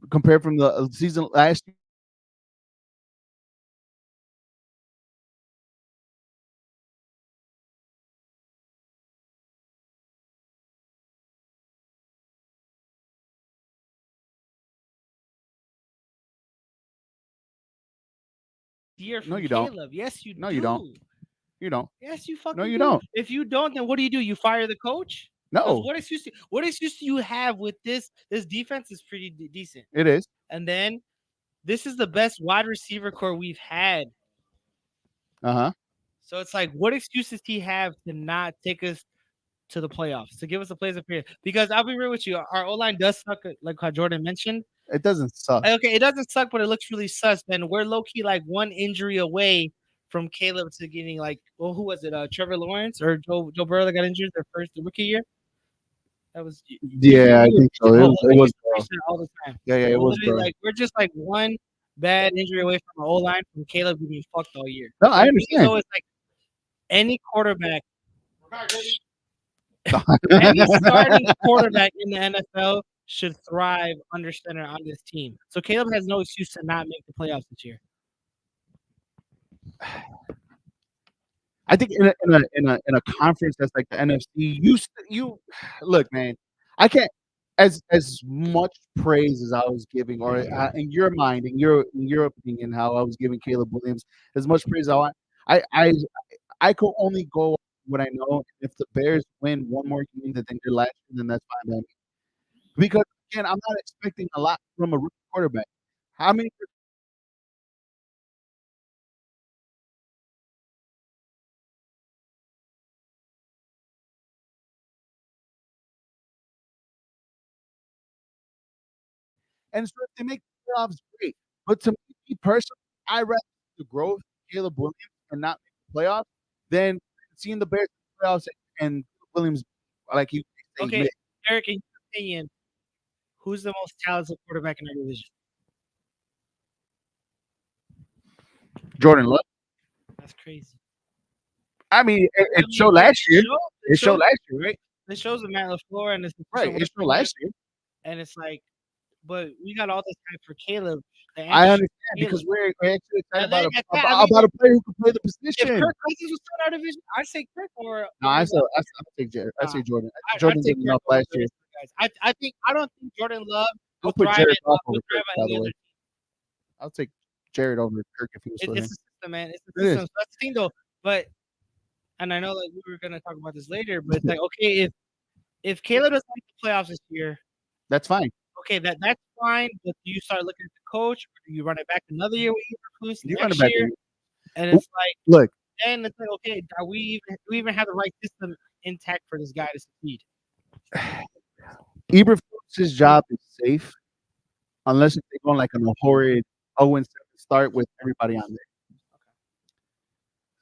[SPEAKER 2] compared from the season last year.
[SPEAKER 3] No, you
[SPEAKER 2] don't.
[SPEAKER 3] Caleb. Yes, you do.
[SPEAKER 2] No, you don't. You don't.
[SPEAKER 3] Yes, you fucking
[SPEAKER 2] No, you
[SPEAKER 3] do.
[SPEAKER 2] don't.
[SPEAKER 3] If you don't, then what do? You fire the coach?
[SPEAKER 2] No.
[SPEAKER 3] What excuse do you have with this? This defense is pretty decent.
[SPEAKER 2] It is.
[SPEAKER 3] And then this is the best wide receiver core we've had.
[SPEAKER 2] Uh-huh.
[SPEAKER 3] So it's like, what excuse does he have to not take us to the playoffs, to give us a playoff appearance? Because I'll be real with you, our O-line does suck, like how Jordan mentioned.
[SPEAKER 2] It doesn't suck.
[SPEAKER 3] Okay, it doesn't suck, but it looks really sus. And we're low-key like one injury away from Caleb to getting like, well, who was it? Trevor Lawrence or Joe Burrow that got injured their rookie year? That was
[SPEAKER 2] I think so. It was
[SPEAKER 3] all the time.
[SPEAKER 2] Yeah, it was.
[SPEAKER 3] Like we're just like one bad injury away from an O-line from Caleb getting fucked all year.
[SPEAKER 2] No, I understand.
[SPEAKER 3] So it's like any quarterback, any starting quarterback in the NFL should thrive under center on this team. So Caleb has no excuse to not make the playoffs this year.
[SPEAKER 2] I think in a conference that's like the NFC, you look, man. I can't as much praise as I was giving, or in your mind, in your opinion, how I was giving Caleb Williams as much praise. I I I could only go on what I know. If the Bears win one more game than they did last year, then that's fine by me. Because again, I'm not expecting a lot from a rookie quarterback. How many And so if they make the playoffs, great. But to me personally, I rather see the growth of Caleb Williams and not make the playoffs than seeing the Bears in the playoffs and Caleb Williams, like you say,
[SPEAKER 3] Okay, Eric, in your opinion, who's the most talented quarterback in our division?
[SPEAKER 2] Jordan Love.
[SPEAKER 3] That's crazy.
[SPEAKER 2] I mean, it showed last year. It showed last year, right?
[SPEAKER 3] It shows with Matt LaFleur and it's
[SPEAKER 2] Right. It showed last year.
[SPEAKER 3] And it's like, but we got all this time for Caleb.
[SPEAKER 2] I understand because we're actually excited about a player who can play the position.
[SPEAKER 3] If Kirk Cousins was still in our division, I'd say Kirk or
[SPEAKER 2] no, I say Jared. I say Jordan. Jordan did enough last year.
[SPEAKER 3] I don't think Jordan Love
[SPEAKER 2] will put Jared off over Kirk, by the way. I'll take Jared over Kirk if he was with him.
[SPEAKER 3] It's a system, man. It's a system. So that's the thing, though. But and I know like we were gonna talk about this later, but it's like okay, if Caleb doesn't make the playoffs this year,
[SPEAKER 2] that's fine.
[SPEAKER 3] Okay, that's fine. But do you start looking at the coach, or do you run it back another year with Eberflus
[SPEAKER 2] you run it back
[SPEAKER 3] year? And it's like,
[SPEAKER 2] look,
[SPEAKER 3] and it's like, okay, do we even have the right system intact for this guy to succeed?
[SPEAKER 2] Eberflus's job is safe unless they go on like a horrid 0-7 start with everybody on there.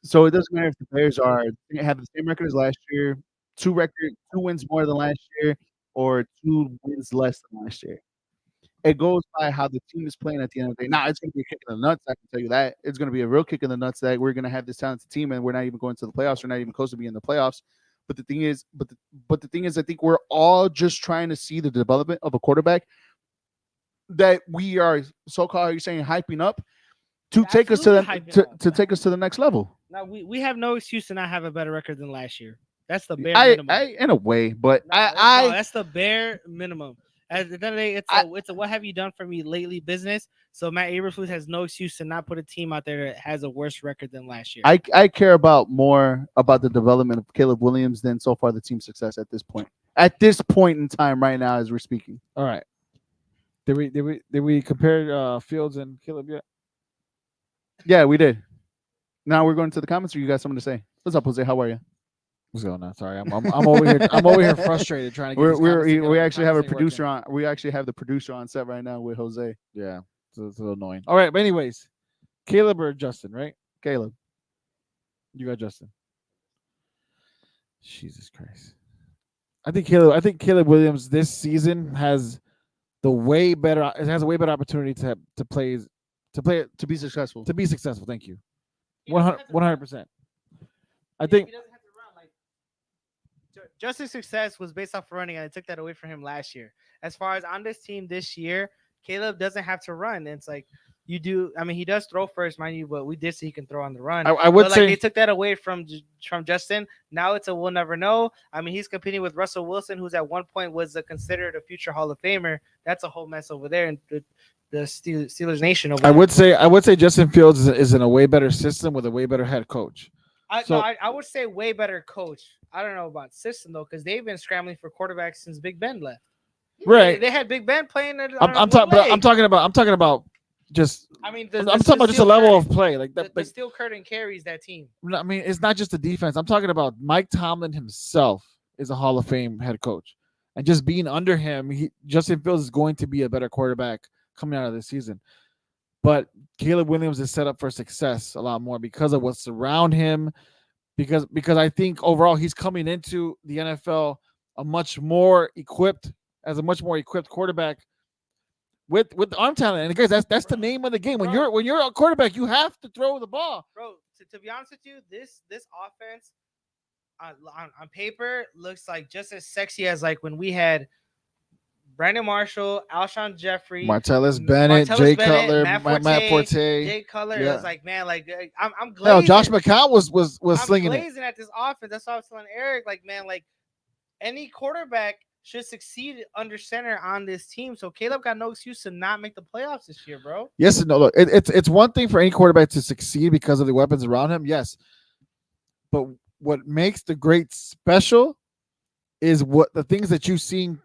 [SPEAKER 2] So it doesn't matter if the Bears have the same record as last year, two wins more than last year, or 2 wins less than last year. It goes by how the team is playing at the end of the day. Now, it's going to be a kick in the nuts. I can tell you that. It's going to be a real kick in the nuts that we're going to have this talented team and we're not even going to the playoffs. We're not even close to being in the playoffs. But the thing is, I think we're all just trying to see the development of a quarterback that we are so-called, you're saying, hyping up to take us to the next level.
[SPEAKER 3] Now we have no excuse to not have a better record than last year. That's the bare minimum.
[SPEAKER 2] In a way, but
[SPEAKER 3] that's the bare minimum. At the end of the day, it's a what have you done for me lately business. So Matt Eberflus has no excuse to not put a team out there that has a worse record than last year.
[SPEAKER 2] I care more about the development of Caleb Williams than so far the team's success at this point. At this point in time, right now, as we're speaking.
[SPEAKER 4] All right. Did we compare Fields and Caleb yet?
[SPEAKER 2] Yeah, we did. Now we're going to the comments. Or you got something to say? What's up, Jose? How are you?
[SPEAKER 4] What's going on? Sorry, I'm over here. I'm over here frustrated trying to.
[SPEAKER 2] We actually have a producer on. We actually have the producer on set right now with Jose.
[SPEAKER 4] Yeah, so it's a little annoying. All right, but anyways, Caleb or Justin, right?
[SPEAKER 2] Caleb.
[SPEAKER 4] You got Justin. Jesus Christ. I think Caleb Williams this season has a way better opportunity to be successful. Thank you. 100%. I think
[SPEAKER 3] Justin's success was based off running, and I took that away from him last year. As far as on this team this year, Caleb doesn't have to run. It's like you do. I mean, he does throw first, mind you, but we did see he can throw on the run.
[SPEAKER 4] I would say
[SPEAKER 3] they took that away from Justin. Now it's a we'll never know. I mean, he's competing with Russell Wilson, who's at one point was considered a future Hall of Famer. That's a whole mess over there in the Steelers Nation. Over there.
[SPEAKER 4] I would say Justin Fields is in a way better system with a way better head coach.
[SPEAKER 3] I would say way better coach. I don't know about system though, because they've been scrambling for quarterbacks since Big Ben left.
[SPEAKER 4] Right.
[SPEAKER 3] They had Big Ben playing.
[SPEAKER 4] I'm talking about just.
[SPEAKER 3] I mean,
[SPEAKER 4] I'm talking about just a level of play like that.
[SPEAKER 3] The steel curtain carries that team.
[SPEAKER 4] I mean, it's not just the defense. I'm talking about Mike Tomlin himself is a Hall of Fame head coach, and just being under him, Justin Fields is going to be a better quarterback coming out of this season. But Caleb Williams is set up for success a lot more because of what's around him. Because I think overall he's coming into the NFL a much more equipped quarterback with the arm talent. And guys, that's the name of the game. When you're a quarterback, you have to throw the ball.
[SPEAKER 3] Bro, to be honest with you, this offense on paper looks like just as sexy as like when we had Brandon Marshall, Alshon Jeffrey,
[SPEAKER 4] Martellus Bennett, Jay Cutler, Matt Forte.
[SPEAKER 3] Jay Cutler. Yeah. It was like, man, like I'm glazing.
[SPEAKER 4] Hell, Josh McCown was slinging it.
[SPEAKER 3] I'm glazing at this offense. That's why I was telling Eric, like, man, like any quarterback should succeed under center on this team. So Caleb got no excuse to not make the playoffs this year, bro.
[SPEAKER 4] Yes and no. Look, it's one thing for any quarterback to succeed because of the weapons around him. Yes, but what makes the great special is what the things that you've seen.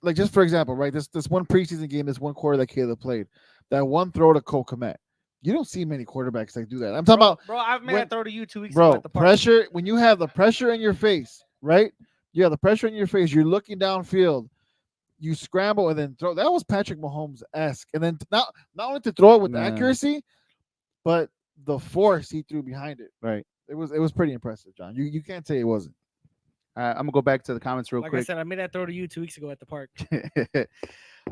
[SPEAKER 4] Like, just for example, right? This one preseason game, this one quarter that Caleb played, that one throw to Cole Kmet. You don't see many quarterbacks that do that. I'm talking about,
[SPEAKER 3] bro. I've made that throw to you 2 weeks ago. At the park.
[SPEAKER 4] Pressure. When you have the pressure in your face, right? You have the pressure in your face. You're looking downfield. You scramble and then throw. That was Patrick Mahomes-esque. And then not only to throw it with accuracy, but the force he threw behind it.
[SPEAKER 2] Right.
[SPEAKER 4] It was pretty impressive, John. You can't say it wasn't.
[SPEAKER 2] I'm gonna go back to the comments real quick.
[SPEAKER 3] Like I said, I made that throw to you 2 weeks ago at the park.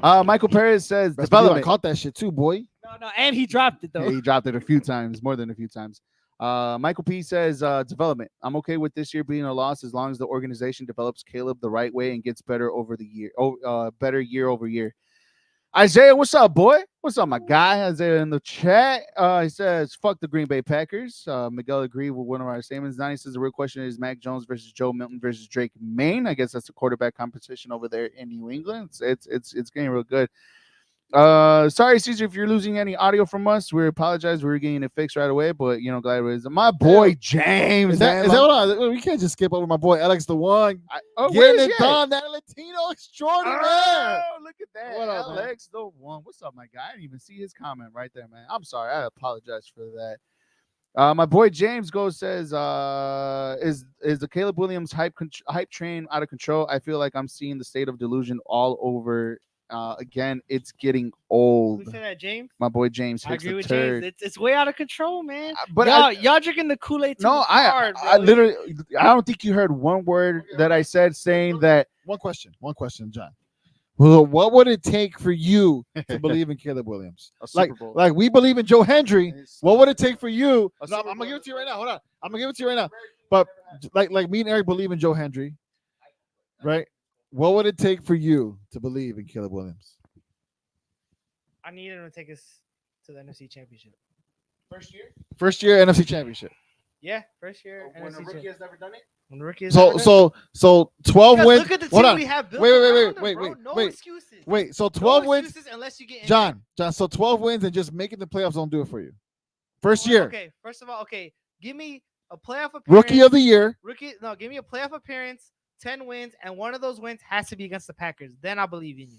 [SPEAKER 2] Michael Perez says,
[SPEAKER 4] I caught that shit too, boy.
[SPEAKER 3] No, and he dropped it though.
[SPEAKER 2] Yeah, he dropped it a few times, more than a few times. Michael P says, development. I'm okay with this year being a loss as long as the organization develops Caleb the right way and gets better over the year. Better year over year. Isaiah, what's up, boy? What's up, my guy? Isaiah in the chat. He says, fuck the Green Bay Packers. Miguel agreed with one of our statements. Donnie says the real question is Mac Jones versus Joe Milton versus Drake May. I guess that's a quarterback competition over there in New England. It's getting real good. Sorry, Caesar, if you're losing any audio from us. We apologize. We were getting it fixed right away, but glad it was my boy James.
[SPEAKER 4] Is that we can't just skip over my boy Alex the one. Getting it done, that Latino extraordinaire.
[SPEAKER 2] Oh, look at that. What up, Alex the one? What's up, my guy? I didn't even see his comment right there, man. I'm sorry. I apologize for that. My boy James says, is the Caleb Williams hype train out of control? I feel like I'm seeing the state of delusion all over. Again, it's getting old.
[SPEAKER 3] Who said that, James?
[SPEAKER 2] My boy James.
[SPEAKER 3] I agree with James. It's way out of control, man.
[SPEAKER 2] But
[SPEAKER 3] y'all drinking the Kool-Aid too hard, bro.
[SPEAKER 2] I literally, I don't think you heard one word that I said saying that.
[SPEAKER 4] One question, John. Well, what would it take for you to believe in Caleb Williams? Like we believe in Joe Hendry. What would it take for you? No, I'm gonna give it to you right now. Hold on, I'm gonna give it to you right now. But like me and Eric believe in Joe Hendry, right? What would it take for you to believe in Caleb Williams?
[SPEAKER 3] I need him to take us to the NFC Championship.
[SPEAKER 4] First year NFC Championship.
[SPEAKER 3] Yeah, first year.
[SPEAKER 2] When a rookie has never done it.
[SPEAKER 3] When the rookie has
[SPEAKER 4] so 12 wins.
[SPEAKER 3] Look at the team we have built.
[SPEAKER 4] Wait.
[SPEAKER 3] No excuses.
[SPEAKER 4] Wait, so 12 wins
[SPEAKER 3] unless you get
[SPEAKER 4] John. So 12 wins and just making the playoffs don't do it for you. First year.
[SPEAKER 3] Okay, first of all, give me a playoff appearance.
[SPEAKER 4] Rookie of the year.
[SPEAKER 3] Give me a playoff appearance. 10 wins, and one of those wins has to be against the Packers. Then I believe in you.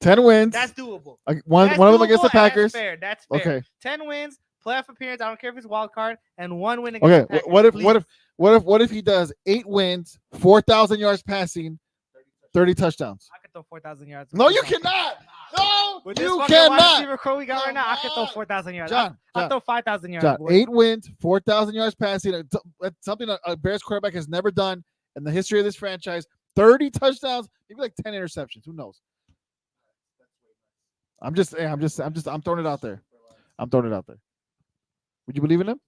[SPEAKER 4] 10 wins.
[SPEAKER 3] That's doable.
[SPEAKER 4] One of them against the Packers.
[SPEAKER 3] That's fair.
[SPEAKER 4] Okay.
[SPEAKER 3] 10 wins, playoff appearance. I don't care if it's wild card, and 1 win against the Packers.
[SPEAKER 4] What if he does 8 wins, 4,000 yards passing, 30 touchdowns?
[SPEAKER 3] I could throw 4,000 yards.
[SPEAKER 4] No, you cannot. No,
[SPEAKER 3] with
[SPEAKER 4] you cannot.
[SPEAKER 3] Receiver core we got right now, I could throw 4,000 yards.
[SPEAKER 4] John,
[SPEAKER 3] I'll throw 5,000 yards.
[SPEAKER 4] John, 8 wins, 4,000 yards passing. That's something a Bears quarterback has never done in the history of this franchise. 30 touchdowns, maybe like 10 interceptions. Who knows? I'm throwing it out there. Would you believe in him?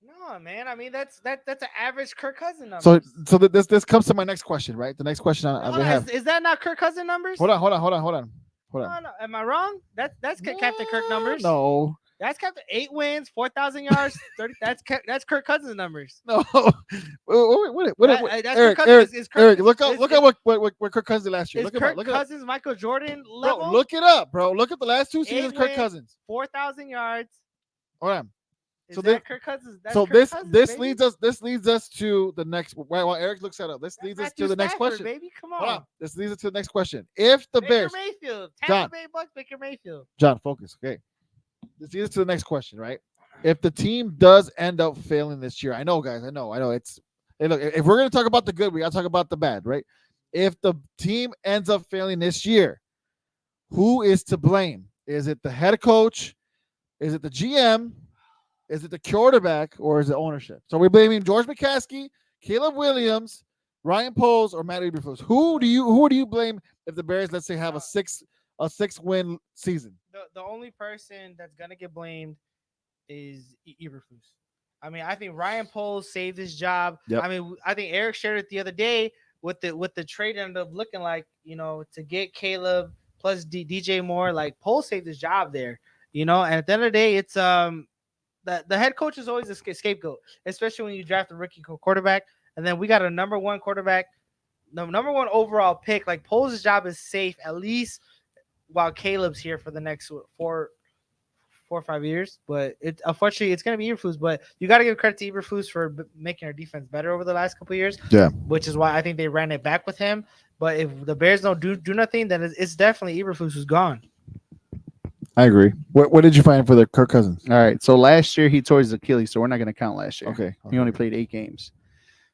[SPEAKER 3] No, man. I mean, that's an average Kirk Cousins number.
[SPEAKER 4] So this comes to my next question, right? The next question I have.
[SPEAKER 3] Is that not Kirk Cousins numbers?
[SPEAKER 4] Hold on.
[SPEAKER 3] No. Am I wrong? That's Captain Kirk numbers.
[SPEAKER 4] No.
[SPEAKER 3] That's Captain 8 wins, 4,000 yards, 30. That's Kirk Cousins numbers.
[SPEAKER 4] No.
[SPEAKER 3] Eric,
[SPEAKER 4] look at what Kirk Cousins did last year.
[SPEAKER 3] Kirk Cousins Michael Jordan level?
[SPEAKER 4] Bro, look it up, bro. Look at the last 2 seasons. Kirk Cousins,
[SPEAKER 3] 4,000 yards.
[SPEAKER 4] Hold on.
[SPEAKER 3] So that Kirk Cousins.
[SPEAKER 4] This leads us to the next. While Eric looks that up, this leads us to the next question.
[SPEAKER 3] Baby, come on.
[SPEAKER 4] Hold on. This leads us to the next question. If the Bears,
[SPEAKER 3] Mayfield, Tampa Bay Bucks, Baker Mayfield.
[SPEAKER 4] John, focus. Okay. This leads us to the next question, right? If the team does end up failing this year, I know, guys. I know. It's look. If we're gonna talk about the good, we gotta talk about the bad, right? If the team ends up failing this year, who is to blame? Is it the head coach? Is it the GM? Is it the quarterback, or is it ownership? So we're blaming George McCaskey, Caleb Williams, Ryan Poles, or Matt Eberflus. Who do you blame if the Bears, let's say, have a 6-win season?
[SPEAKER 3] The only person that's gonna get blamed is Eberflus. I mean, I think Ryan Poles saved his job.
[SPEAKER 4] Yep.
[SPEAKER 3] I mean, I think Eric shared it the other day what the trade ended up looking like, to get Caleb plus DJ Moore, like Poles saved his job there, and at the end of the day, it's the head coach is always a scapegoat, especially when you draft a rookie quarterback, and then we got a number one quarterback, the number one overall pick. Like Poles' job is safe at least while Caleb's here for the next 4 or 5 years, but unfortunately it's going to be Eberflus. But you got to give credit to Eberflus for making our defense better over the last couple of years.
[SPEAKER 4] Yeah,
[SPEAKER 3] which is why I think they ran it back with him. But if the Bears don't do nothing, then it's definitely Eberflus who's gone.
[SPEAKER 4] I agree. What did you find for the Kirk Cousins?
[SPEAKER 2] All right, so last year he tore his Achilles, so we're not going to count last year.
[SPEAKER 4] Okay.
[SPEAKER 2] He only played 8 games.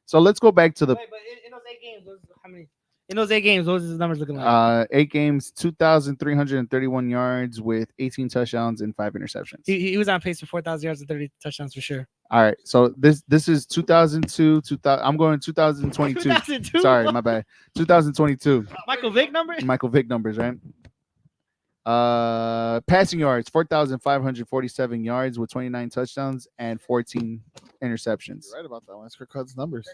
[SPEAKER 2] So let's go back to the.
[SPEAKER 3] Wait, but in those 8 games, how many? In those 8 games, what was his numbers looking like?
[SPEAKER 2] 8 games, 2,331 yards with 18 touchdowns and 5 interceptions.
[SPEAKER 3] He was on pace for 4,000 yards and 30 touchdowns for sure.
[SPEAKER 2] All right, so this is 2002. I'm going 2022.
[SPEAKER 3] 2002?
[SPEAKER 2] Sorry, my bad. 2022.
[SPEAKER 3] Michael Vick numbers?
[SPEAKER 2] Michael Vick numbers, right? Passing yards, 4,547 yards with 29 touchdowns and 14 interceptions.
[SPEAKER 4] You're right about that one. It's Kirk Cousins' numbers.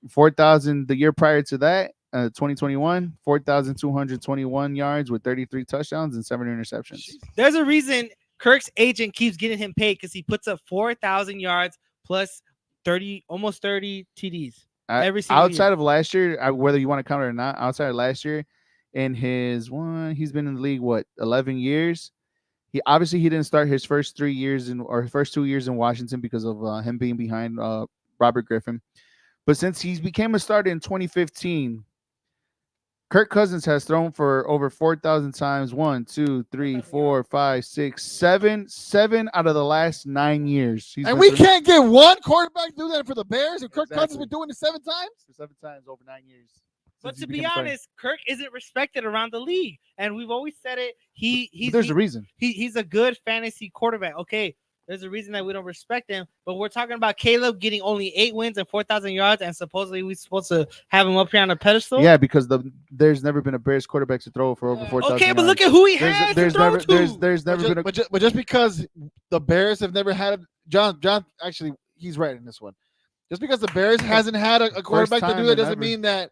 [SPEAKER 2] 4,000 the year prior to that, 2021, 4,221 yards with 33 touchdowns and 7 interceptions.
[SPEAKER 3] There's a reason Kirk's agent keeps getting him paid, because he puts up 4,000 yards plus almost 30 TDs every single
[SPEAKER 2] outside
[SPEAKER 3] year.
[SPEAKER 2] of last year, whether you want to count it or not, outside of last year, in he's been in the league 11 years. He didn't start his first 3 years first 2 years in Washington because of him being behind Robert Griffin. But since he became a starter in 2015, Kirk Cousins has thrown for over 4,000 times. 1, 2, 3, 4, 5, 6, 7 out of the last 9 years.
[SPEAKER 4] And we can't get one quarterback do that for the Bears. And Kirk Cousins been doing it 7 times?
[SPEAKER 2] For 7 times over 9 years.
[SPEAKER 3] But to be honest, Kirk isn't respected around the league, and we've always said it.
[SPEAKER 2] There's a reason.
[SPEAKER 3] He's a good fantasy quarterback. Okay, there's a reason that we don't respect him. But we're talking about Caleb getting only 8 wins and 4,000 yards, and supposedly we're supposed to have him up here on a pedestal.
[SPEAKER 2] Yeah, because there's never been a Bears quarterback to throw for over 4,000.
[SPEAKER 3] Okay, but look at who he has.
[SPEAKER 2] There's never been.
[SPEAKER 4] But just because the Bears have never had John actually he's right in this one. Just because the Bears hasn't had a quarterback to do it doesn't mean that.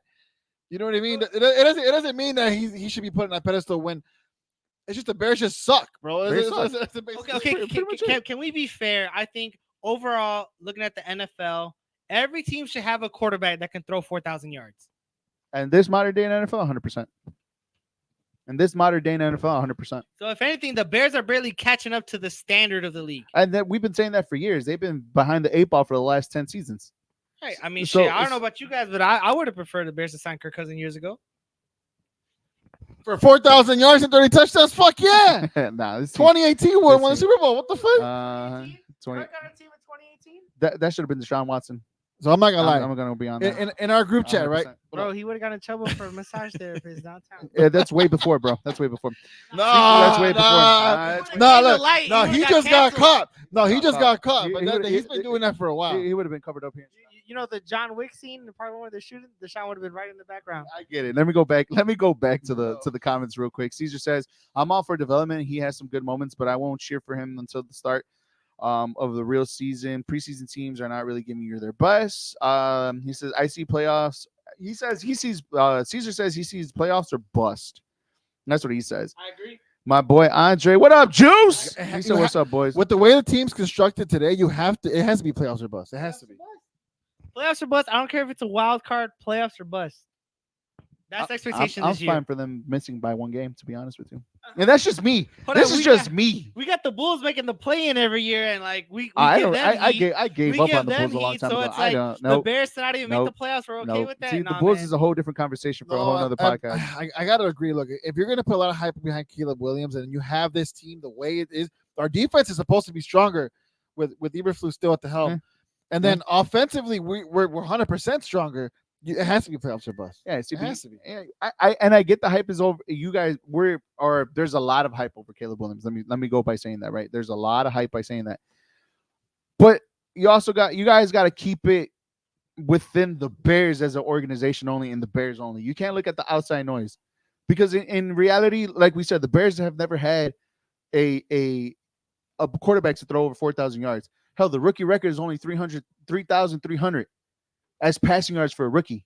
[SPEAKER 4] You know what I mean? It doesn't mean that he should be put on that pedestal when it's just the Bears just suck, bro.
[SPEAKER 3] Can we be fair? I think overall, looking at the NFL, every team should have a quarterback that can throw 4,000 yards.
[SPEAKER 2] And this modern day in NFL, 100%. And this modern day in NFL, 100%.
[SPEAKER 3] So if anything, the Bears are barely catching up to the standard of the league.
[SPEAKER 2] And we've been saying that for years. They've been behind the 8 ball for the last 10 seasons.
[SPEAKER 3] Right. I mean, I don't know about you guys, but I would have preferred the Bears to sign Kirk Cousins years ago.
[SPEAKER 4] For 4,000 yards and 30 touchdowns? Fuck yeah.
[SPEAKER 2] Nah, this
[SPEAKER 4] 2018 won the Super Bowl. What the fuck?
[SPEAKER 3] 20... Kirk got a team in 2018?
[SPEAKER 2] That should have been Deshaun Watson.
[SPEAKER 4] So I'm not going to lie.
[SPEAKER 2] I'm going to be on that.
[SPEAKER 4] In our group chat, 100%. Right?
[SPEAKER 3] Bro, he would have gotten in trouble for a massage therapist downtown.
[SPEAKER 2] Yeah, that's way before, bro. That's way before.
[SPEAKER 4] That's way before. He just got caught. No, he just got caught. But he's been doing that for a while.
[SPEAKER 2] He would have been covered up here.
[SPEAKER 3] You know the John Wick scene, the part where they're shooting, Deshaun would have been right in the background.
[SPEAKER 2] I get it. Let me go back to the comments real quick. Caesar says, I'm all for development. He has some good moments, but I won't cheer for him until the start of the real season. Preseason teams are not really giving you their best. He says, I see playoffs. He says Caesar says he sees playoffs or bust. That's what he says.
[SPEAKER 3] I agree.
[SPEAKER 2] My boy Andre, what up, Juice? He said, what's up, boys?
[SPEAKER 4] With the way the team's constructed today, it has to be playoffs or bust. It has to be.
[SPEAKER 3] Playoffs or bust. I don't care if it's a wild card. Playoffs or bust. That's expectation this year.
[SPEAKER 2] I'm fine for them missing by 1 game, to be honest with you. And that's just me. This is just me.
[SPEAKER 3] We got the Bulls making the play-in every year, and like
[SPEAKER 2] I gave up on the Bulls a long time
[SPEAKER 3] ago.
[SPEAKER 2] It's
[SPEAKER 3] like the Bears to not even make the playoffs. We're okay with that.
[SPEAKER 2] See, the Bulls is a whole different conversation for a whole other podcast.
[SPEAKER 4] I got to agree. Look, if you're going to put a lot of hype behind Caleb Williams, and you have this team the way it is, our defense is supposed to be stronger with Eberflus still at the helm. And then offensively, we're 100% stronger. It has to be playoffs or bust.
[SPEAKER 2] Yeah, it has to be. I get the hype is over. You guys, there's a lot of hype over Caleb Williams. Let me go by saying that, right? There's a lot of hype by saying that. But you guys got to keep it within the Bears as an organization only, and the Bears only. You can't look at the outside noise, because in reality, like we said, the Bears have never had a quarterback to throw over 4,000 yards. Hell, the rookie record is only 3,300 as passing yards for a rookie.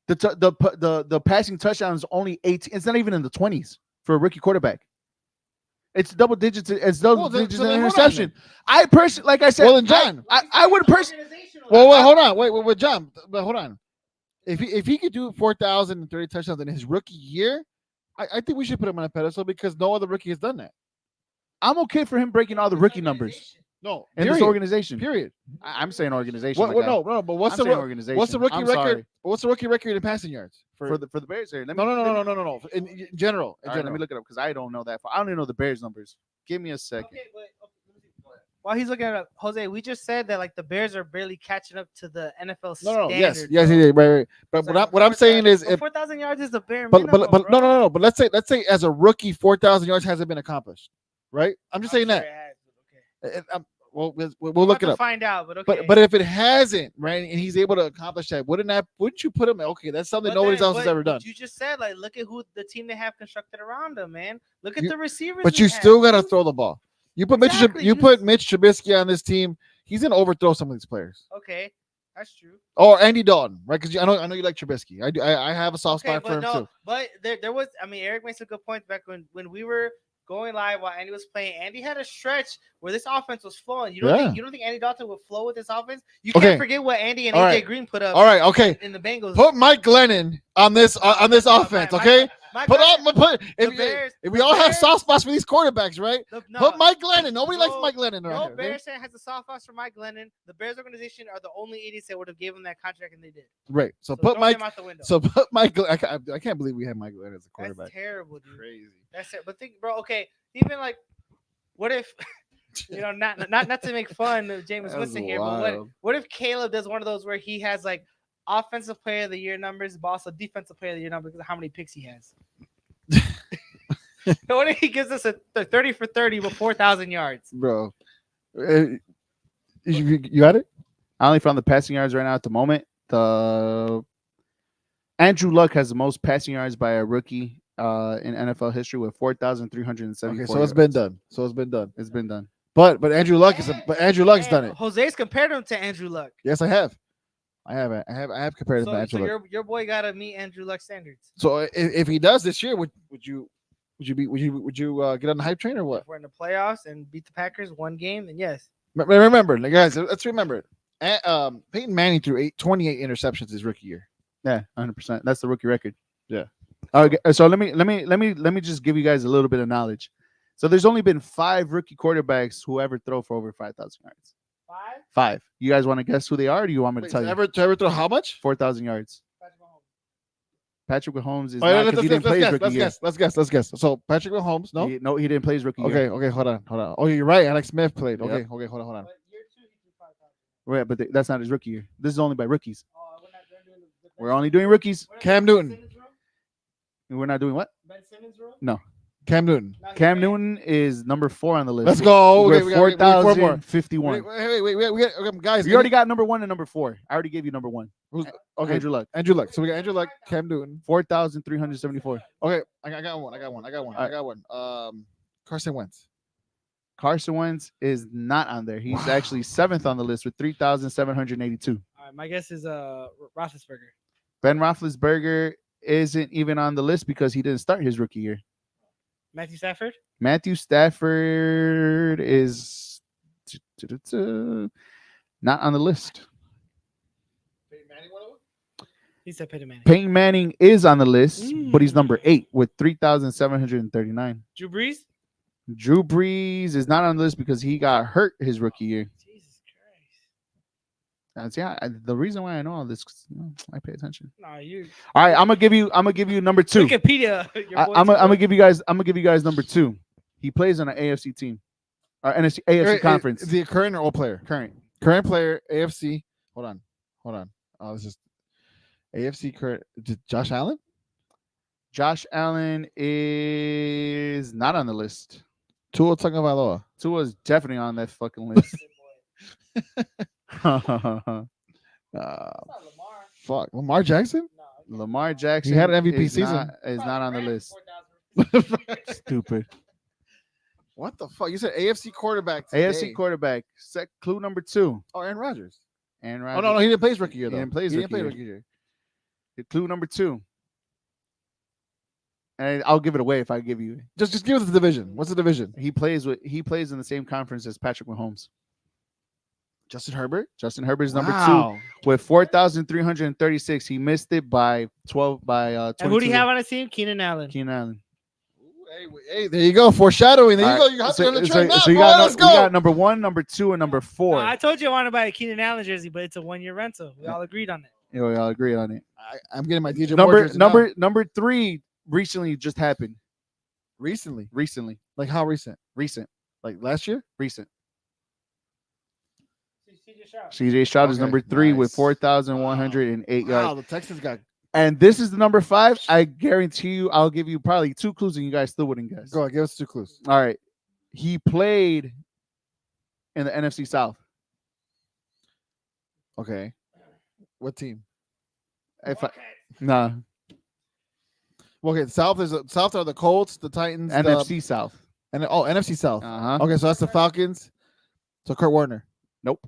[SPEAKER 2] The passing touchdown is only 18. It's not even in the 20s for a rookie quarterback. It's double digits. It's double digits in interception. I personally, like I said,
[SPEAKER 4] well, then John,
[SPEAKER 2] I would personally.
[SPEAKER 4] Well, hold on, wait, John, but hold on. If he could do 4,030 touchdowns in his rookie year, I think we should put him on a pedestal because no other rookie has done that.
[SPEAKER 2] I'm okay for him breaking all the rookie numbers.
[SPEAKER 4] No,
[SPEAKER 2] in this organization.
[SPEAKER 4] Period.
[SPEAKER 2] I'm saying organization.
[SPEAKER 4] No, but what's the
[SPEAKER 2] organization?
[SPEAKER 4] What's the rookie
[SPEAKER 2] I'm
[SPEAKER 4] record?
[SPEAKER 2] sorry.
[SPEAKER 4] What's the rookie record in passing yards
[SPEAKER 2] for the Bears? Here,
[SPEAKER 4] no. In general,
[SPEAKER 2] let me look it up because I don't know that. I don't even know the Bears numbers. Give me a second.
[SPEAKER 3] Okay, while he's looking at it, Jose, we just said that like the Bears are barely catching up to the NFL standard.
[SPEAKER 4] Yes, right. But what I'm saying is, if
[SPEAKER 3] 4,000 yards is the bare
[SPEAKER 4] but
[SPEAKER 3] minimum,
[SPEAKER 4] no. But let's say as a rookie, 4,000 yards hasn't been accomplished, right? I'm just saying
[SPEAKER 3] sure
[SPEAKER 4] that.
[SPEAKER 3] it has, okay.
[SPEAKER 4] We'll look it up.
[SPEAKER 3] Find out, but okay.
[SPEAKER 4] But if it hasn't, right, and he's able to accomplish that, wouldn't you put him? Okay, that's something nobody else has ever done.
[SPEAKER 3] You just said, like, look at who the team they have constructed around him, man. Look at the receivers.
[SPEAKER 4] But you still gotta throw the ball. You put Mitch Trubisky on this team. He's gonna overthrow some of these players.
[SPEAKER 3] Okay, that's true.
[SPEAKER 4] Or Andy Dalton, right? Because I know you like Trubisky. I have a soft spot for him too.
[SPEAKER 3] But there was. I mean, Eric makes a good point back when we were going live while Andy was playing. Andy had a stretch where this offense was flowing. You don't think Andy Dalton would flow with this offense? You can't forget what Andy and AJ Green put up.
[SPEAKER 4] All right, okay.
[SPEAKER 3] In the Bengals.
[SPEAKER 4] Put Mike Glennon on this offense, okay? If we all have soft spots for these quarterbacks, right? Put Mike Glennon. Nobody likes Mike Glennon.
[SPEAKER 3] No Bears fan has a soft spot for Mike Glennon. The Bears organization are the only idiots that would have given him that contract, and they did.
[SPEAKER 4] Right. So put Mike out the window. So put Mike. I can't believe we had Mike Glennon as a quarterback.
[SPEAKER 3] That's terrible, dude.
[SPEAKER 4] Crazy.
[SPEAKER 3] That's it. But think, bro. Okay, even like, what if? Not to make fun of Jameis Winston here, but what if Caleb does one of those where he has like offensive player of the year numbers, but also defensive player of the year numbers because of how many picks he has? What if he gives us a 30 for 30 with 4,000 yards?
[SPEAKER 4] Bro, you got it?
[SPEAKER 2] I only found the passing yards right now at the moment. The Andrew Luck has the most passing yards by a rookie in NFL history with 4,374.
[SPEAKER 4] Okay, so it's been done.
[SPEAKER 2] It's been done.
[SPEAKER 4] But Andrew Luck's done it.
[SPEAKER 3] Jose's compared him to Andrew Luck.
[SPEAKER 4] Yes, I have. I have compared him to Andrew Luck.
[SPEAKER 3] Your boy got to meet Andrew Luck standards.
[SPEAKER 4] So if he does this year, would you get on the hype train or what?
[SPEAKER 3] If we're in the playoffs and beat the Packers one game, then yes.
[SPEAKER 4] Remember, guys, let's remember it. Peyton Manning threw 28 interceptions his rookie year.
[SPEAKER 2] Yeah, 100%. That's the rookie record.
[SPEAKER 4] Yeah.
[SPEAKER 2] Okay, so let me just give you guys a little bit of knowledge. So there's only been 5 rookie quarterbacks who ever throw for over 5,000 yards. 5. You guys want to guess who they are? Or do you want me to tell you?
[SPEAKER 4] Ever throw how much?
[SPEAKER 2] 4,000 yards. Patrick Mahomes is not because he didn't play his rookie year.
[SPEAKER 4] Let's guess. So Patrick Mahomes, no?
[SPEAKER 2] He didn't play his rookie year.
[SPEAKER 4] Okay, hold on. Oh, you're right. Alex Smith played. Okay, hold on.
[SPEAKER 2] Right, but that's not his rookie year. This is only by rookies. We're only doing rookies.
[SPEAKER 4] Cam Newton.
[SPEAKER 2] We're not doing what?
[SPEAKER 3] Ben Simmons role?
[SPEAKER 2] No.
[SPEAKER 4] Cam Newton.
[SPEAKER 2] Cam Newton is number 4 on the list.
[SPEAKER 4] Let's go. Okay, we got
[SPEAKER 2] 4,051.
[SPEAKER 4] Wait, guys.
[SPEAKER 2] You already got number 1 and number 4. I already gave you number 1.
[SPEAKER 4] Okay,
[SPEAKER 2] Andrew Luck.
[SPEAKER 4] So we got Andrew Luck, Cam Newton,
[SPEAKER 2] 4,374.
[SPEAKER 4] Okay, I got one. Carson Wentz.
[SPEAKER 2] Carson Wentz is not on there. He's actually 7th on the list with 3,782.
[SPEAKER 3] All right, my guess is Roethlisberger.
[SPEAKER 2] Ben Roethlisberger isn't even on the list because he didn't start his rookie year.
[SPEAKER 3] Matthew Stafford?
[SPEAKER 2] Matthew Stafford is not on the list.
[SPEAKER 4] Peyton Manning, one of them?
[SPEAKER 3] He said Peyton Manning.
[SPEAKER 2] Peyton Manning is on the list, but he's number 8 with 3,739.
[SPEAKER 3] Drew Brees?
[SPEAKER 2] Drew Brees is not on the list because he got hurt his rookie year.
[SPEAKER 3] Jesus Christ.
[SPEAKER 2] The reason why I know all this, I pay attention.
[SPEAKER 3] No, you.
[SPEAKER 2] All right, I'm gonna give you number 2.
[SPEAKER 3] Wikipedia.
[SPEAKER 2] I'm gonna give you guys number 2. He plays on an AFC team, AFC conference.
[SPEAKER 4] Is he a current or old player?
[SPEAKER 2] Current
[SPEAKER 4] player, AFC. Hold on. Oh, this is AFC current. Josh Allen.
[SPEAKER 2] Josh Allen is not on the list.
[SPEAKER 4] Tua Tagovailoa.
[SPEAKER 2] Tua is definitely on that fucking list.
[SPEAKER 4] Fuck, Lamar Jackson.
[SPEAKER 2] Lamar Jackson.
[SPEAKER 4] He had an MVP season.
[SPEAKER 2] Is not on the list. Stupid.
[SPEAKER 4] What the fuck? You said AFC quarterback.
[SPEAKER 2] AFC quarterback. Clue number 2.
[SPEAKER 4] Oh, Aaron Rodgers.
[SPEAKER 2] Aaron Rodgers.
[SPEAKER 4] Oh no, he didn't play his rookie year though.
[SPEAKER 2] He didn't play his rookie year. Clue number 2. And I'll give it away if I give you.
[SPEAKER 4] Just give us the division. What's the division?
[SPEAKER 2] He plays in the same conference as Patrick Mahomes.
[SPEAKER 4] Justin Herbert.
[SPEAKER 2] Justin Herbert is number 2 with 4,336. He missed it by 12 by 22.
[SPEAKER 3] And who do you have on his team? Keenan Allen.
[SPEAKER 2] Keenan Allen.
[SPEAKER 4] Hey, there you go. Foreshadowing. There you go. You have to let's go.
[SPEAKER 2] We got number 1, number 2, and number 4.
[SPEAKER 3] No, I told you I want to buy a Keenan Allen jersey, but it's a 1-year rental. We all agreed on it.
[SPEAKER 2] Yeah, we all agree on it.
[SPEAKER 4] I'm getting my DJ Moore jersey
[SPEAKER 2] number 3 recently just happened.
[SPEAKER 4] Recently.
[SPEAKER 2] Like
[SPEAKER 4] how recent?
[SPEAKER 2] Recent.
[SPEAKER 4] Like last year?
[SPEAKER 2] Recent.
[SPEAKER 3] CJ Stroud.
[SPEAKER 2] CJ Stroud is number 3 with 4,108 yards.
[SPEAKER 4] Wow, the Texans got.
[SPEAKER 2] And this is the number 5. I guarantee you, I'll give you probably 2 clues, and you guys still wouldn't guess.
[SPEAKER 4] Go on, give us 2 clues.
[SPEAKER 2] All right. He played in the NFC South.
[SPEAKER 4] Okay. What team?
[SPEAKER 2] Nah.
[SPEAKER 4] Okay, South are the Colts, the Titans,
[SPEAKER 2] NFC South.
[SPEAKER 4] And NFC South.
[SPEAKER 2] Uh-huh.
[SPEAKER 4] Okay, so that's the Falcons. So Kurt Warner.
[SPEAKER 2] Nope.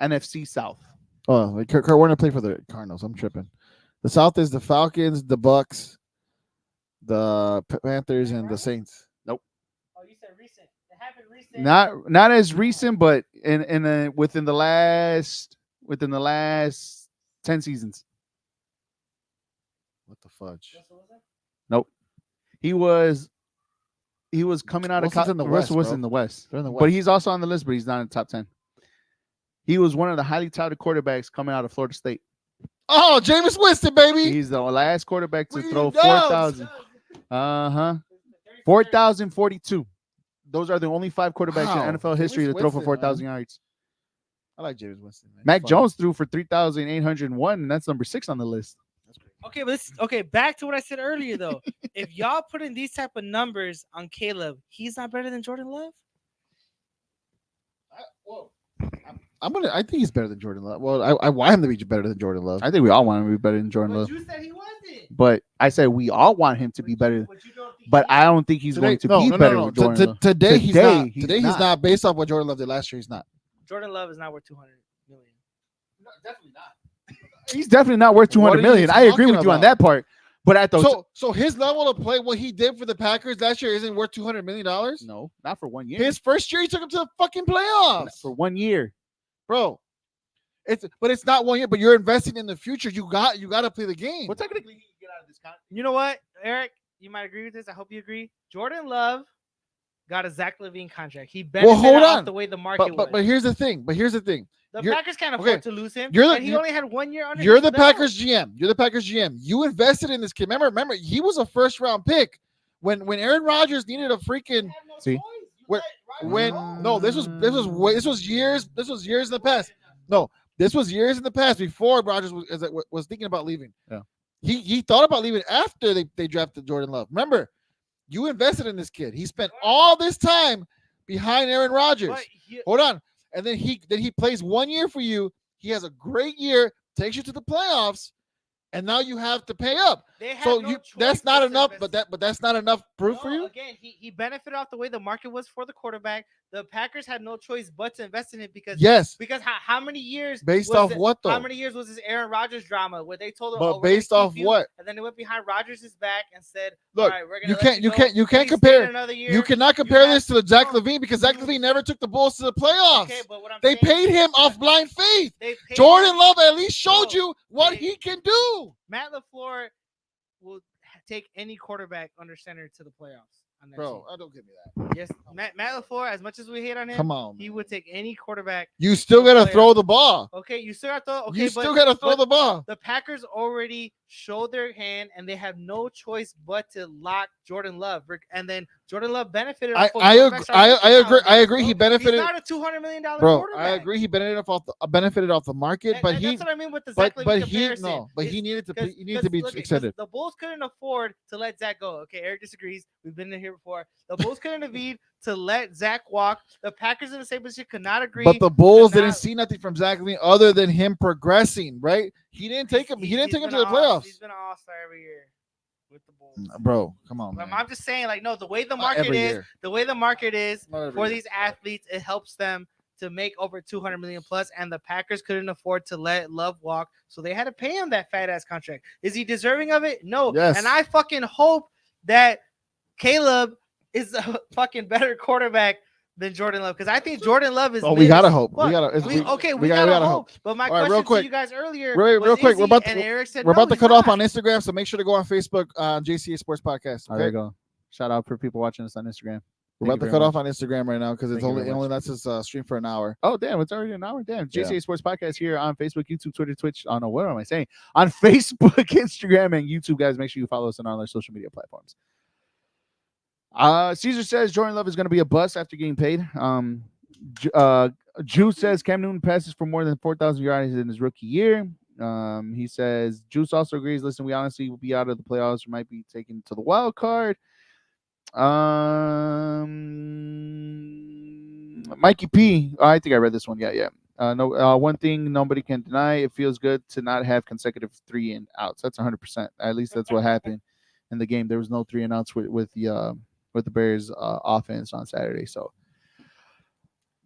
[SPEAKER 2] NFC South.
[SPEAKER 4] Oh, Kurt Warner played for the Cardinals. I'm tripping. The South is the Falcons, the Bucks, the Panthers, and the Saints.
[SPEAKER 2] Nope.
[SPEAKER 3] Oh, you said recent. It happened recent.
[SPEAKER 2] Not as recent, but within the last 10 seasons.
[SPEAKER 4] What the fudge?
[SPEAKER 2] Nope. He was coming out of
[SPEAKER 4] in the West.
[SPEAKER 2] Russell Wilson in the West.
[SPEAKER 4] They're in the West.
[SPEAKER 2] But he's also on the list, but he's not in the top 10. He was one of the highly touted quarterbacks coming out of Florida State.
[SPEAKER 4] Oh, Jameis Winston, baby.
[SPEAKER 2] He's the last quarterback to throw 4,000. 4,042. Those are the only 5 quarterbacks in NFL history to throw for 4,000 yards.
[SPEAKER 4] I like Jameis Winston. Man.
[SPEAKER 2] Mac Jones threw for 3,801, and that's number 6 on the list.
[SPEAKER 3] Okay, but back to what I said earlier though. If y'all put in these type of numbers on Caleb, he's not better than Jordan Love.
[SPEAKER 4] I think he's better than Jordan Love. Well, I want him to be better than Jordan Love.
[SPEAKER 2] I think we all want him to be better than Jordan Love.
[SPEAKER 3] You said he wasn't.
[SPEAKER 2] But I said we all want him to be better. But I don't think he's going to be better than Jordan Love.
[SPEAKER 4] Today he's not. Today he's not. Based off what Jordan Love did last year, he's not.
[SPEAKER 3] Jordan Love is not worth $200 million.
[SPEAKER 4] No, definitely not.
[SPEAKER 2] He's definitely not worth $200 million. I agree with you on that part. But at those,
[SPEAKER 4] so his level of play, what he did for the Packers last year, isn't worth $200 million.
[SPEAKER 2] No, not for 1 year.
[SPEAKER 4] His first year, he took him to the fucking playoffs.
[SPEAKER 2] Not for 1 year,
[SPEAKER 4] bro. It's not 1 year, but you're investing in the future. You got to play the game.
[SPEAKER 2] Well, technically, he can get out of this contract.
[SPEAKER 3] You know what, Eric? You might agree with this. I hope you agree. Jordan Love got a Zach LaVine contract. He benefited off the way the market was.
[SPEAKER 4] But here's the thing. The
[SPEAKER 3] Packers can't afford to lose him. He only had 1 year under.
[SPEAKER 4] You're the Packers GM. You invested in this kid. Remember, he was a first round pick when Aaron Rodgers needed a freaking.
[SPEAKER 2] See,
[SPEAKER 4] this was years in the past. No, this was years in the past before Rodgers was thinking about leaving.
[SPEAKER 2] Yeah,
[SPEAKER 4] he thought about leaving after they drafted Jordan Love. Remember, you invested in this kid. He spent all this time behind Aaron Rodgers. Hold on. And then he plays 1 year for you. He has a great year, takes you to the playoffs, and now you have to pay up. That's not enough, but that's not enough proof for you.
[SPEAKER 3] Again, he benefited off the way the market was for the quarterback. The Packers had no choice but to invest in it because how many years How many years was this Aaron Rodgers drama where they told him?
[SPEAKER 4] But based off what?
[SPEAKER 3] And then they went behind Rodgers' back and said,
[SPEAKER 4] "Look,
[SPEAKER 3] all right, we're
[SPEAKER 4] gonna you can't compare. You cannot compare this to Zach LaVine because Zach LaVine never took the Bulls to the playoffs.
[SPEAKER 3] Okay, but what
[SPEAKER 4] they paid him off blind faith. Jordan Love at least showed you what he can do.
[SPEAKER 3] Matt LaFleur will take any quarterback under center to the playoffs.
[SPEAKER 4] Bro, don't give me that.
[SPEAKER 3] Yes, Matt LaFleur, as much as we hate on him,
[SPEAKER 4] come on,
[SPEAKER 3] he would take any quarterback.
[SPEAKER 4] You still gotta throw the ball.
[SPEAKER 3] Okay, you still got to throw. Okay,
[SPEAKER 4] you still gotta throw the ball.
[SPEAKER 3] The Packers already showed their hand, and they have no choice but to lock Jordan Love. And then Jordan Love benefited.
[SPEAKER 4] I agree. He benefited.
[SPEAKER 3] He's not a $200 million
[SPEAKER 4] quarterback. I agree. He benefited off the market, but
[SPEAKER 3] that's what I mean with the Zach LaVine comparison.
[SPEAKER 4] He needed to be extended.
[SPEAKER 3] The Bulls couldn't afford to let Zach go. Okay, Eric disagrees. We've been in here before. The Bulls couldn't afford to let Zach walk. The Packers in the same position could not agree.
[SPEAKER 4] But the Bulls didn't see nothing from Zach LaVine other than him progressing. Right? He didn't take him. He didn't take him to the playoffs.
[SPEAKER 3] He's been an all-star every year with the Bulls.
[SPEAKER 4] Bro, come on, man.
[SPEAKER 3] I'm just saying, the way the market is, for these athletes, it helps them to make over $200 million plus, and the Packers couldn't afford to let Love walk, so they had to pay him that fat ass contract. Is he deserving of it? No.
[SPEAKER 4] Yes.
[SPEAKER 3] And I fucking hope that Caleb is a fucking better quarterback than Jordan Love, because I think Jordan Love is.
[SPEAKER 4] Oh, we gotta hope.
[SPEAKER 3] What?
[SPEAKER 4] We gotta
[SPEAKER 3] hope. But my question
[SPEAKER 4] real quick.
[SPEAKER 3] to you guys earlier,
[SPEAKER 4] real quick, we're about to cut off on
[SPEAKER 3] it.
[SPEAKER 4] Instagram, so make sure to go on Facebook, Jca Sports Podcast.
[SPEAKER 2] Oh, there you go. Shout out for people watching us on Instagram.
[SPEAKER 4] We're about to cut off on Instagram right now because it only lets us stream for an hour.
[SPEAKER 2] Oh, damn. It's already an hour. Damn. Jca Sports Podcast here on Facebook, YouTube, Twitter, Twitch. Oh, no. What am I saying? On Facebook, Instagram, and YouTube, guys. Make sure you follow us on all our social media platforms. Caesar says Jordan Love is going to be a bust after getting paid. Juice says Cam Newton passes for more than 4,000 yards in his rookie year. He says Juice also agrees. Listen, we honestly will be out of the playoffs. We might be taken to the wild card. Mikey P. Oh, I think I read this one. Yeah. One thing nobody can deny: it feels good to not have consecutive 3 and outs. That's 100%. At least that's what happened in the game. There was no 3 and outs with the Bears offense on Saturday. So,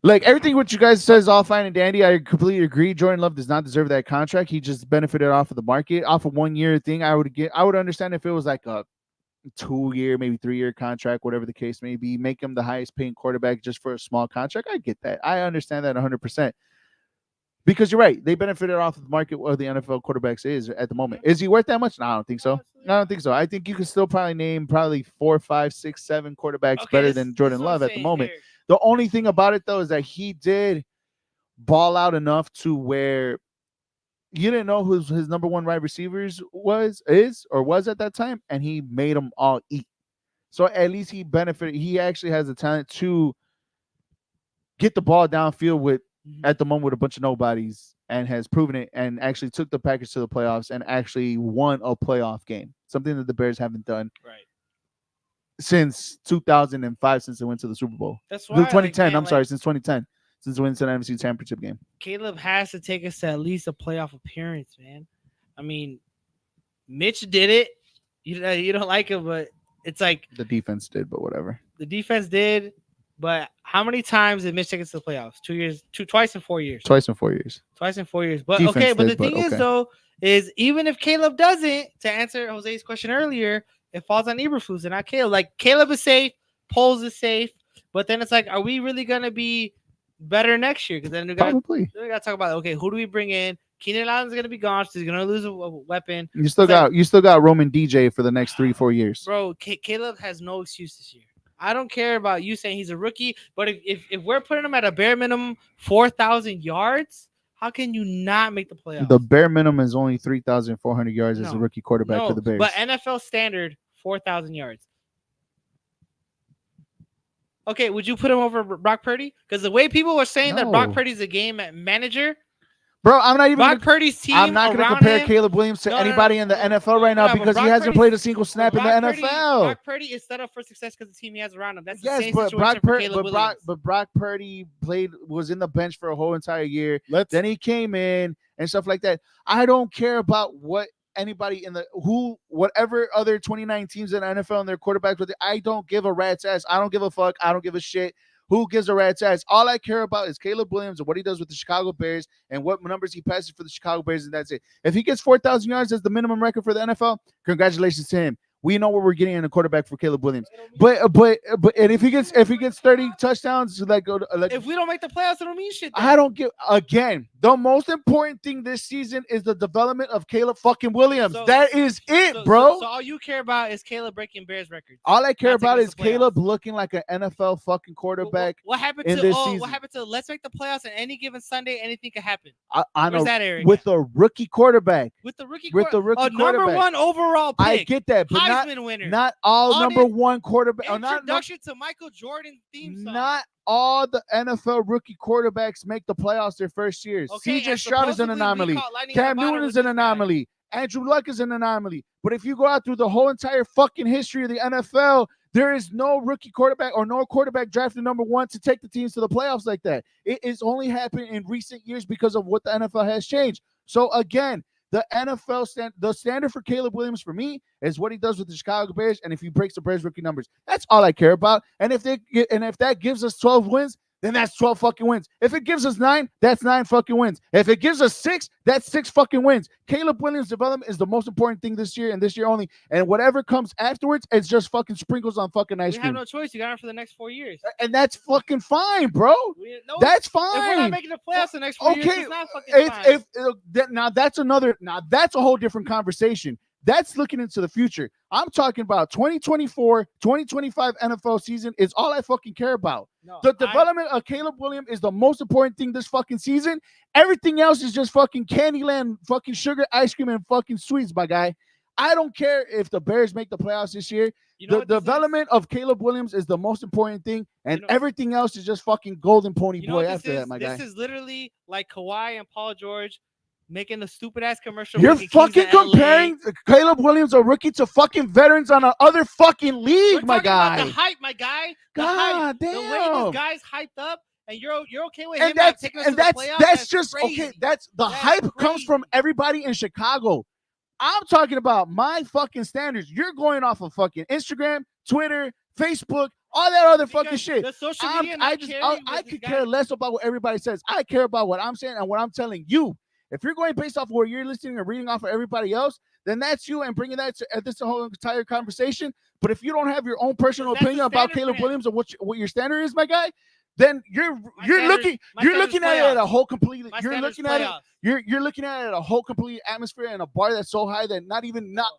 [SPEAKER 2] like, everything what you guys says all fine and dandy. I completely agree. Jordan Love does not deserve that contract. He just benefited off of the market, off a 1 year thing. I would understand if it was like a 2-year, maybe 3-year contract, whatever the case may be. Make him the highest paying quarterback just for a small contract. I get that. I understand that 100%. Because you're right. They benefited off of the market where the NFL quarterbacks is at the moment. Is he worth that much? No, I don't think so. I think you can still probably name 4, 5, 6, 7 quarterbacks better than Jordan Love at the moment.
[SPEAKER 3] Here.
[SPEAKER 2] The only thing about it, though, is that he did ball out enough to where you didn't know who his number 1 wide receivers was at that time, and he made them all eat. So at least he benefited. He actually has the talent to get the ball downfield with, at the moment, with a bunch of nobodies, and has proven it, and actually took the Packers to the playoffs and actually won a playoff game, something that the Bears haven't done since 2005, since they went to the Super Bowl.
[SPEAKER 3] That's why
[SPEAKER 2] 2010. Since 2010, since they went to the NFC Championship game.
[SPEAKER 3] Caleb has to take us to at least a playoff appearance, man. I mean, Mitch did it. You don't like it, but it's like
[SPEAKER 2] the defense did, but whatever.
[SPEAKER 3] The defense did. But how many times did Mitch take us to the playoffs? 2 years, twice in 4 years.
[SPEAKER 2] Twice in 4 years.
[SPEAKER 3] But defense the thing is, though, is even if Caleb doesn't, to answer Jose's question earlier, it falls on Eberflus and not Caleb. Like, Caleb is safe, Poles is safe, but then it's like, are we really gonna be better next year? Because then we got to talk about, okay, who do we bring in? Keenan Allen's gonna be gone, so he's gonna lose a weapon.
[SPEAKER 2] You still got Roman DJ for the next 3-4 years,
[SPEAKER 3] bro. Caleb has no excuse this year. I don't care about you saying he's a rookie, but if we're putting him at a bare minimum 4,000 yards, how can you not make the playoffs?
[SPEAKER 2] The bare minimum is only 3,400 yards as a rookie quarterback for the Bears.
[SPEAKER 3] But NFL standard, 4,000 yards. Okay, would you put him over Brock Purdy? Because the way people were saying that Brock Purdy's a game manager.
[SPEAKER 2] Bro, I'm not even
[SPEAKER 3] Brock Purdy's team.
[SPEAKER 2] I'm not going to compare Caleb Williams to anybody in the NFL right now because he hasn't played a single snap in the NFL.
[SPEAKER 3] Brock Purdy is set up for success because the team he has around him. That's the same
[SPEAKER 2] but
[SPEAKER 3] situation for Caleb Williams.
[SPEAKER 2] But Brock Purdy was in the bench for a whole entire year. Then he came in and stuff like that. I don't care about what anybody whatever other 29 teams in the NFL and their quarterbacks with it. I don't give a rat's ass. I don't give a fuck. I don't give a shit. Who gives a rat's ass? All I care about is Caleb Williams and what he does with the Chicago Bears and what numbers he passes for the Chicago Bears, and that's it. If he gets 4,000 yards as the minimum record for the NFL, congratulations to him. We know what we're getting in a quarterback for Caleb Williams. But and if he gets 30 touchdowns,
[SPEAKER 3] if we don't make the playoffs, it don't mean shit.
[SPEAKER 2] I don't give. Again, the most important thing this season is the development of Caleb fucking Williams. That is it, bro.
[SPEAKER 3] So all you care about is Caleb breaking Bears records.
[SPEAKER 2] All I care about is Caleb looking like an NFL fucking quarterback.
[SPEAKER 3] What happened to let's make the playoffs and any given Sunday, anything could happen.
[SPEAKER 2] I know.
[SPEAKER 3] Where's that area?
[SPEAKER 2] With a rookie quarterback.
[SPEAKER 3] With the rookie
[SPEAKER 2] quarterback.
[SPEAKER 3] Number 1 overall pick.
[SPEAKER 2] I get that, but
[SPEAKER 3] Heisman winner.
[SPEAKER 2] Not all number 1 quarterback.
[SPEAKER 3] Introduction to Michael Jordan theme song.
[SPEAKER 2] Not all the NFL rookie quarterbacks make the playoffs their first years.
[SPEAKER 3] Okay,
[SPEAKER 2] CJ Stroud is an anomaly. Cam Newton is an anomaly. Andrew Luck is an anomaly. But if you go out through the whole entire fucking history of the NFL, there is no rookie quarterback or no quarterback drafted number 1 to take the teams to the playoffs like that. It is only happened in recent years because of what the NFL has changed. So again, the NFL the standard for Caleb Williams for me is what he does with the Chicago Bears, and if he breaks the Bears rookie numbers, that's all I care about. And if that gives us 12 wins, then that's 12 fucking wins. If it gives us 9, that's 9 fucking wins. If it gives us 6, that's 6 fucking wins. Caleb Williams' development is the most important thing this year and this year only. And whatever comes afterwards, it's just fucking sprinkles on fucking ice cream.
[SPEAKER 3] We have no choice. You got it for the next 4 years.
[SPEAKER 2] And that's fucking fine, bro. That's fine.
[SPEAKER 3] If we're not making the playoffs the next 4 years, it's not fucking fine.
[SPEAKER 2] Now that's a whole different conversation. That's looking into the future. I'm talking about 2024, 2025 NFL season is all I fucking care about.
[SPEAKER 3] No,
[SPEAKER 2] the development of Caleb Williams is the most important thing this fucking season. Everything else is just fucking Candyland, fucking sugar, ice cream, and fucking sweets, my guy. I don't care if the Bears make the playoffs this year. The development of Caleb Williams is the most important thing, and everything else is just fucking golden pony boy after that, my guy.
[SPEAKER 3] This is literally like Kawhi and Paul George making the stupid ass commercial.
[SPEAKER 2] You're fucking comparing Caleb Williams, a rookie, to fucking veterans on another fucking league, my guy.
[SPEAKER 3] About the hype, my guy.
[SPEAKER 2] God damn.
[SPEAKER 3] The way this guy's hyped up, and you're okay with him
[SPEAKER 2] not
[SPEAKER 3] taking us to the playoffs.
[SPEAKER 2] That's just
[SPEAKER 3] crazy.
[SPEAKER 2] Okay. That's hype comes from everybody in Chicago. I'm talking about my fucking standards. You're going off of fucking Instagram, Twitter, Facebook, all that other fucking shit.
[SPEAKER 3] The social media
[SPEAKER 2] I could care less about what everybody says. I care about what I'm saying and what I'm telling you. If you're going based off of where you're listening and reading off of everybody else, then that's you and bringing that to this whole entire conversation. But if you don't have your own personal opinion about Caleb Williams and what your standard is, my guy, then you're looking at it at a whole completely. You're looking at a whole complete atmosphere and a bar that's so high that not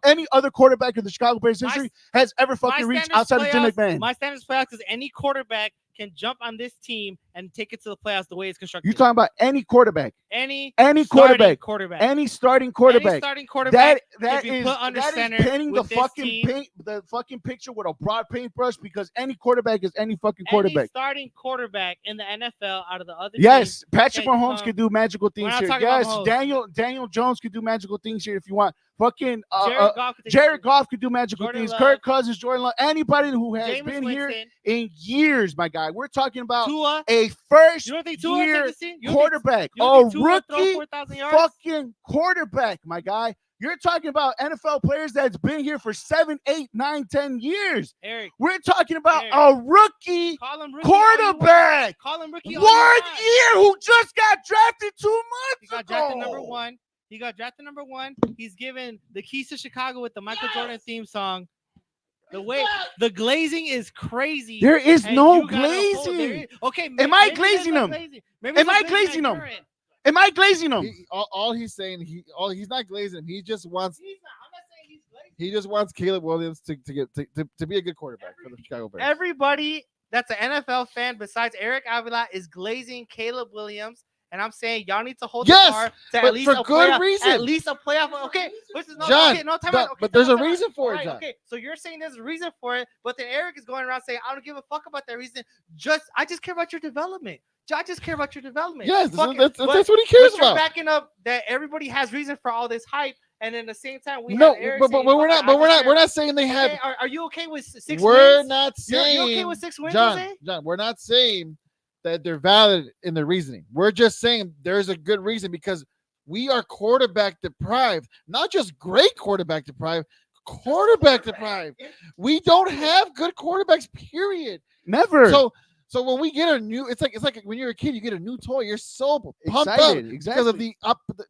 [SPEAKER 2] any other quarterback in the Chicago Bears history has ever fucking reached outside of Jim McMahon.
[SPEAKER 3] My standards playoffs is any quarterback can jump on this team and take it to the playoffs the way it's constructed.
[SPEAKER 2] You're talking about any quarterback.
[SPEAKER 3] Any
[SPEAKER 2] quarterback.
[SPEAKER 3] Any
[SPEAKER 2] starting quarterback.
[SPEAKER 3] That
[SPEAKER 2] is
[SPEAKER 3] put under center
[SPEAKER 2] painting the fucking picture with a broad paintbrush, because any quarterback is any fucking quarterback.
[SPEAKER 3] Any starting quarterback in the NFL out of the other
[SPEAKER 2] Yes,
[SPEAKER 3] teams
[SPEAKER 2] Patrick Mahomes could do magical things here. Yes,
[SPEAKER 3] Mahomes.
[SPEAKER 2] Daniel Jones could do magical things here if you want. Fucking
[SPEAKER 3] Jared
[SPEAKER 2] Goff could do magical things. Kirk Cousins, Jordan Love, anybody who has
[SPEAKER 3] Jameis
[SPEAKER 2] been
[SPEAKER 3] Winston.
[SPEAKER 2] Here in years, my guy. We're talking about
[SPEAKER 3] Tua.
[SPEAKER 2] a first-year quarterback, a rookie fucking quarterback, my guy. You're talking about NFL players that's been here for 7, 8, 9, 10 years.
[SPEAKER 3] Eric,
[SPEAKER 2] we're talking about a rookie quarterback.
[SPEAKER 3] Call him rookie.
[SPEAKER 2] 1 year who just got drafted 2 months
[SPEAKER 3] He got drafted number one. He's given the keys to Chicago with the Michael Jordan theme song. The glazing is crazy.
[SPEAKER 2] There is no glazing.
[SPEAKER 3] Okay,
[SPEAKER 2] am I glazing him? Am I glazing him? Am I glazing him?
[SPEAKER 4] All he's saying, he's not glazing him. He just wants. I'm not saying he's glazing. He just wants Caleb Williams to be a good quarterback for the Chicago Bears.
[SPEAKER 3] Everybody that's an NFL fan besides Eric Avila is glazing Caleb Williams. And I'm saying y'all need to hold the bar to at least a good reason. At least a playoff. Okay,
[SPEAKER 4] but there's a reason for it, John.
[SPEAKER 3] Okay, so you're saying there's a reason for it, but then Eric is going around saying I don't give a fuck about that reason. I just care about your development. I just care about your development.
[SPEAKER 4] Yes, that's what he cares about.
[SPEAKER 3] You're backing up that everybody has reason for all this hype, and then at the same time we're
[SPEAKER 4] not saying they have.
[SPEAKER 3] Are you okay with 6 wins?
[SPEAKER 4] We're not saying.
[SPEAKER 3] You're okay with 6 wins,
[SPEAKER 4] John,
[SPEAKER 3] Jose?
[SPEAKER 4] John, we're not saying that they're valid in their reasoning. We're just saying there's a good reason, because we are quarterback deprived, not just great quarterback deprived, quarterback deprived. We don't have good quarterbacks, period.
[SPEAKER 2] Never.
[SPEAKER 4] So when we get a new, it's like when you're a kid, you get a new toy. You're so pumped up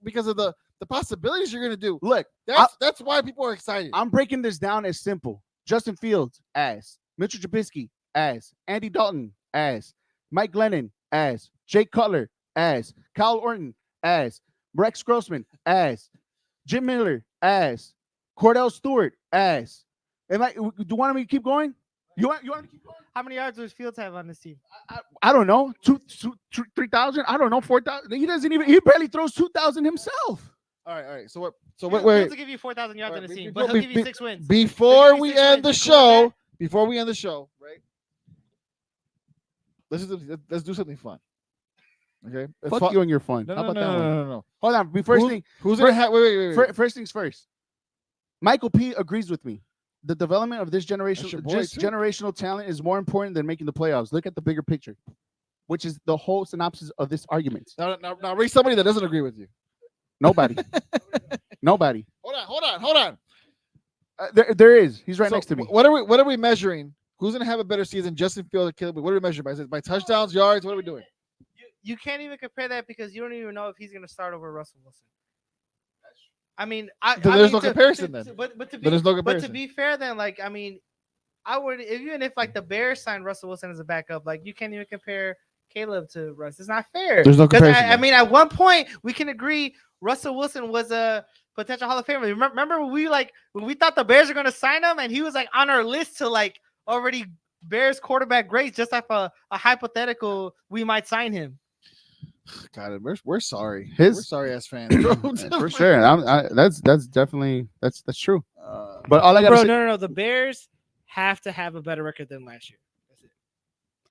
[SPEAKER 4] because of the possibilities you're gonna do.
[SPEAKER 2] Look,
[SPEAKER 4] that's why people are excited.
[SPEAKER 2] I'm breaking this down as simple. Justin Fields, ass. Mitchell Trubisky, ass. Andy Dalton, ass. Mike Glennon, ass. Jake Cutler, ass. Kyle Orton, ass. Rex Grossman, ass. Jim Miller, ass. Cordell Stewart, ass. Do you want me to keep going? You want me to keep going?
[SPEAKER 3] How many yards does Fields have on this team?
[SPEAKER 2] I don't know. 3,000? I don't know. 4,000. He barely throws 2,000 himself.
[SPEAKER 4] All right. So
[SPEAKER 3] what? Fields will give you 4,000 yards on the team, but he'll give you 6 wins.
[SPEAKER 4] Before we end the show, right? Let's do something fun. Okay.
[SPEAKER 2] Fuck you and your fun.
[SPEAKER 4] No,
[SPEAKER 2] How about that
[SPEAKER 4] one?
[SPEAKER 2] No. Hold on. Wait. First Michael P agrees with me. The development of this generational talent is more important than making the playoffs. Look at the bigger picture, which is the whole synopsis of this argument.
[SPEAKER 4] Now read somebody that doesn't agree with you.
[SPEAKER 2] Nobody.
[SPEAKER 4] Hold on.
[SPEAKER 2] There is. He's right next to me.
[SPEAKER 4] What are we measuring Who's going to have a better season, Justin Fields or Caleb? What do we measure by? Is it by touchdowns, yards? What are we doing?
[SPEAKER 3] You can't even compare that because you don't even know if he's going to start over Russell Wilson. I mean,
[SPEAKER 4] there's no comparison then.
[SPEAKER 3] But to be fair, then, like, I mean, I would even if like the Bears signed Russell Wilson as a backup, like you can't even compare Caleb to Russ. It's not fair.
[SPEAKER 4] There's no comparison.
[SPEAKER 3] I mean, at one point we can agree Russell Wilson was a potential Hall of Famer. Remember when we thought the Bears were going to sign him, and he was like on our list to like already Bears quarterback grades, just like a hypothetical we might sign him.
[SPEAKER 4] God, we're sorry. We're sorry as fans,
[SPEAKER 2] for sure. That's definitely that's true. But all I gotta say,
[SPEAKER 3] no. The Bears have to have a better record than last year. That's it.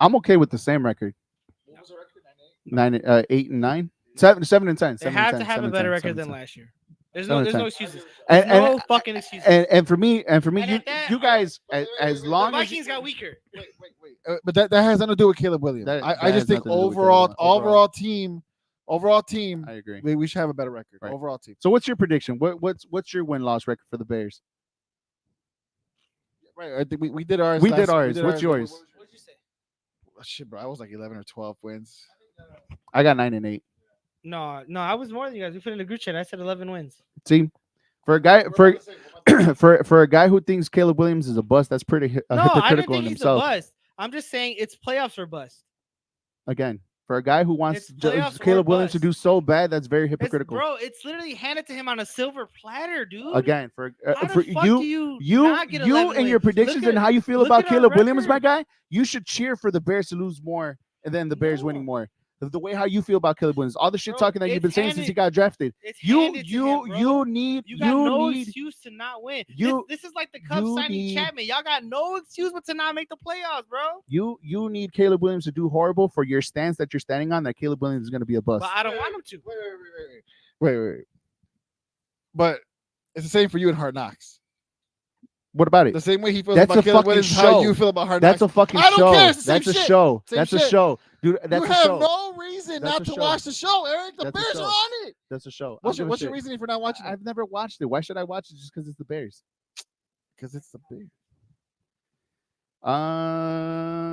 [SPEAKER 2] I'm okay with the same record.
[SPEAKER 4] What was the record?
[SPEAKER 2] 8 and 9, 7 and 10.
[SPEAKER 3] They have to have a better record than last year. There's no excuses.
[SPEAKER 2] No
[SPEAKER 3] fucking excuses.
[SPEAKER 2] And for me, you guys, as long
[SPEAKER 3] as the
[SPEAKER 2] Vikings
[SPEAKER 3] got weaker.
[SPEAKER 4] Wait. But that has nothing to do with Caleb Williams. I just think overall team.
[SPEAKER 2] I agree.
[SPEAKER 4] We should have a better record.
[SPEAKER 2] Right.
[SPEAKER 4] Overall team.
[SPEAKER 2] So what's your prediction? What's your win-loss record for the Bears?
[SPEAKER 4] Right. I think we did ours.
[SPEAKER 2] What's yours?
[SPEAKER 3] What'd you say?
[SPEAKER 4] Shit, bro. I was like 11 or 12 wins.
[SPEAKER 2] I got 9 and 8.
[SPEAKER 3] No, I was more than you guys. We put in a group chat. I said 11 wins.
[SPEAKER 2] See, for a guy for a guy who thinks Caleb Williams is a bust, that's pretty hypocritical
[SPEAKER 3] I didn't think
[SPEAKER 2] in
[SPEAKER 3] he's
[SPEAKER 2] himself.
[SPEAKER 3] A bust. I'm just saying it's playoffs or bust.
[SPEAKER 2] Again, for a guy who wants
[SPEAKER 3] playoffs
[SPEAKER 2] Caleb
[SPEAKER 3] or
[SPEAKER 2] Williams to
[SPEAKER 3] bust.
[SPEAKER 2] do so bad, that's very hypocritical.
[SPEAKER 3] It's literally handed to him on a silver platter, dude.
[SPEAKER 2] Again, for
[SPEAKER 3] you
[SPEAKER 2] and your predictions and how you feel about Caleb Williams, my guy, you should cheer for the Bears to lose more and then the Bears winning more. The way how you feel about Caleb Williams, all the shit talking that you've been saying since he got drafted. You need
[SPEAKER 3] no excuse to not win. This is like the Cubs signing Chapman. Y'all got no excuse but to not make the playoffs, bro.
[SPEAKER 2] You need Caleb Williams to do horrible for your stance that you're standing on. That Caleb Williams is going to be a bust.
[SPEAKER 3] But I don't want him to.
[SPEAKER 4] Wait. But it's the same for you in Hard Knocks.
[SPEAKER 2] What about it?
[SPEAKER 4] The same way he feels about Caleb Williams, how you feel about Hard Knocks.
[SPEAKER 2] That's a fucking show.
[SPEAKER 4] I don't care.
[SPEAKER 2] That's a show. That's a show. Dude, that's
[SPEAKER 4] you
[SPEAKER 2] a show.
[SPEAKER 4] have no reason not to watch the show, Eric. The Bears are on it.
[SPEAKER 2] That's a show.
[SPEAKER 4] What's your reasoning for not watching it?
[SPEAKER 2] I've never watched it. Why should I watch it just because it's the Bears?
[SPEAKER 4] Because it's the Bears.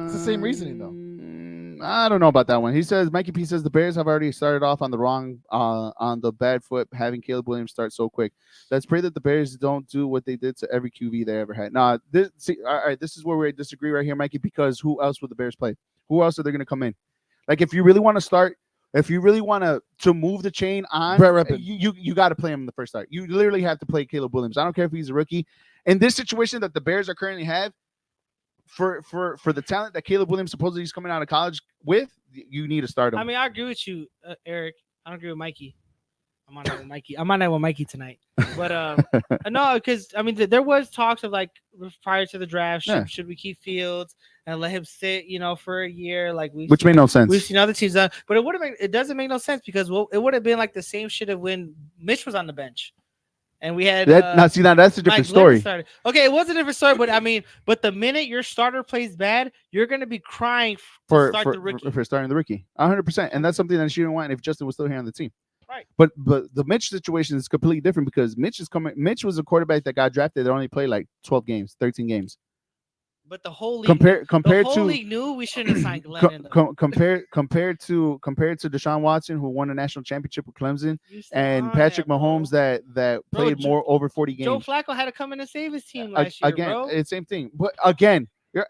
[SPEAKER 4] It's the same reasoning, though.
[SPEAKER 2] I don't know about that one. He says, Mikey P says the Bears have already started off on the bad foot, having Caleb Williams start so quick. Let's pray that the Bears don't do what they did to every QB they ever had. Nah, all right, this is where we disagree right here, Mikey, because who else would the Bears play? Who else are they going to come in? Like, if you really want to start, if you really want to move the chain on, you got to play him in the first start. You literally have to play Caleb Williams. I don't care if he's a rookie. In this situation that the Bears are currently have, for the talent that Caleb Williams supposedly is coming out of college with, you need to start him.
[SPEAKER 3] I mean, I agree with you, Eric. I don't agree with Mikey. I'm on that with Mikey tonight. But no, because I mean, there was talks of like prior to the draft, should we keep Fields and let him sit, for a year, which
[SPEAKER 2] made no sense.
[SPEAKER 3] We've seen other teams done, but it doesn't make no sense because it would have been like the same shit of when Mitch was on the bench. And we had
[SPEAKER 2] that's a different story.
[SPEAKER 3] Okay, it was a different story, but the minute your starter plays bad, you're gonna be crying
[SPEAKER 2] for
[SPEAKER 3] the rookie.
[SPEAKER 2] For starting the rookie, 100%, and that's something that she didn't want if Justin was still here on the team.
[SPEAKER 3] Right.
[SPEAKER 2] But the Mitch situation is completely different because Mitch was a quarterback that got drafted that only played like 12 games, 13 games.
[SPEAKER 3] But the whole league
[SPEAKER 2] compared to
[SPEAKER 3] league knew we shouldn't have signed Glenn.
[SPEAKER 2] Compared to Deshaun Watson, who won a national championship with Clemson, and Patrick Mahomes that played more over 40 games.
[SPEAKER 3] Joe Flacco had to come in and save his team last year.
[SPEAKER 2] Again,
[SPEAKER 3] bro.
[SPEAKER 2] it's the same thing. But again,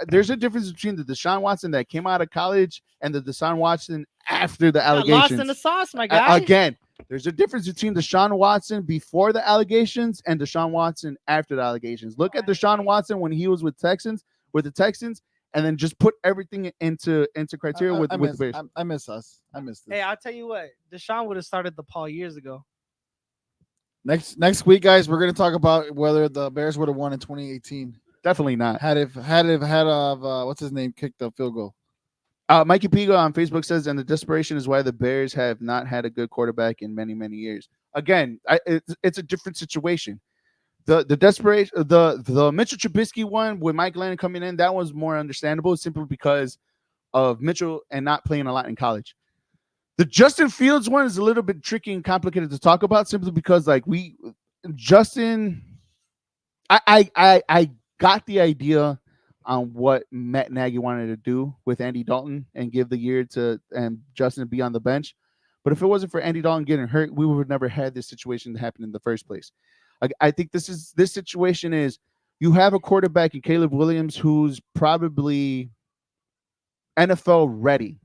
[SPEAKER 2] there's a difference between the Deshaun Watson that came out of college and the Deshaun Watson after the allegations.
[SPEAKER 3] Lost in the sauce, my guy.
[SPEAKER 2] Again, there's a difference between Deshaun Watson before the allegations and Deshaun Watson after the allegations. Look at Deshaun Watson when he was with the Texans, and then just put everything into criteria with the Bears.
[SPEAKER 4] I miss us. I miss this.
[SPEAKER 3] Hey, I'll tell you what, Deshaun would have started the Paul years ago.
[SPEAKER 4] Next week, guys, we're going to talk about whether the Bears would have won in 2018.
[SPEAKER 2] Definitely not.
[SPEAKER 4] Had what's his name kicked the field goal.
[SPEAKER 2] Mikey Pigo on Facebook says, and the desperation is why the Bears have not had a good quarterback in many, many years. Again, it's a different situation. The desperation, the Mitchell Trubisky one with Mike Glennon coming in, that was more understandable simply because of Mitchell and not playing a lot in college. The Justin Fields one is a little bit tricky and complicated to talk about simply because I got the idea on what Matt Nagy wanted to do with Andy Dalton and give the year to and Justin to be on the bench. But if it wasn't for Andy Dalton getting hurt, we would have never had this situation happen in the first place. I think this situation is you have a quarterback in Caleb Williams who's probably NFL ready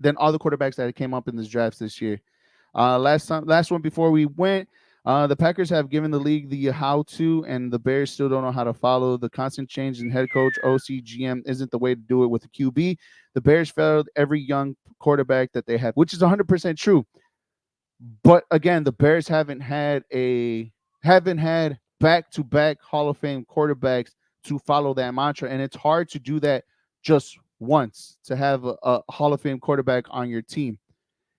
[SPEAKER 2] than all the quarterbacks that came up in this draft this year. Last one before we went, the Packers have given the league the how to, and the Bears still don't know how to follow. The constant change in head coach, OC, GM isn't the way to do it with the QB. The Bears failed every young quarterback that they have, which is 100% true. But again, the Bears haven't had back-to-back Hall of Fame quarterbacks to follow that mantra, and it's hard to do that just once, to have a Hall of Fame quarterback on your team.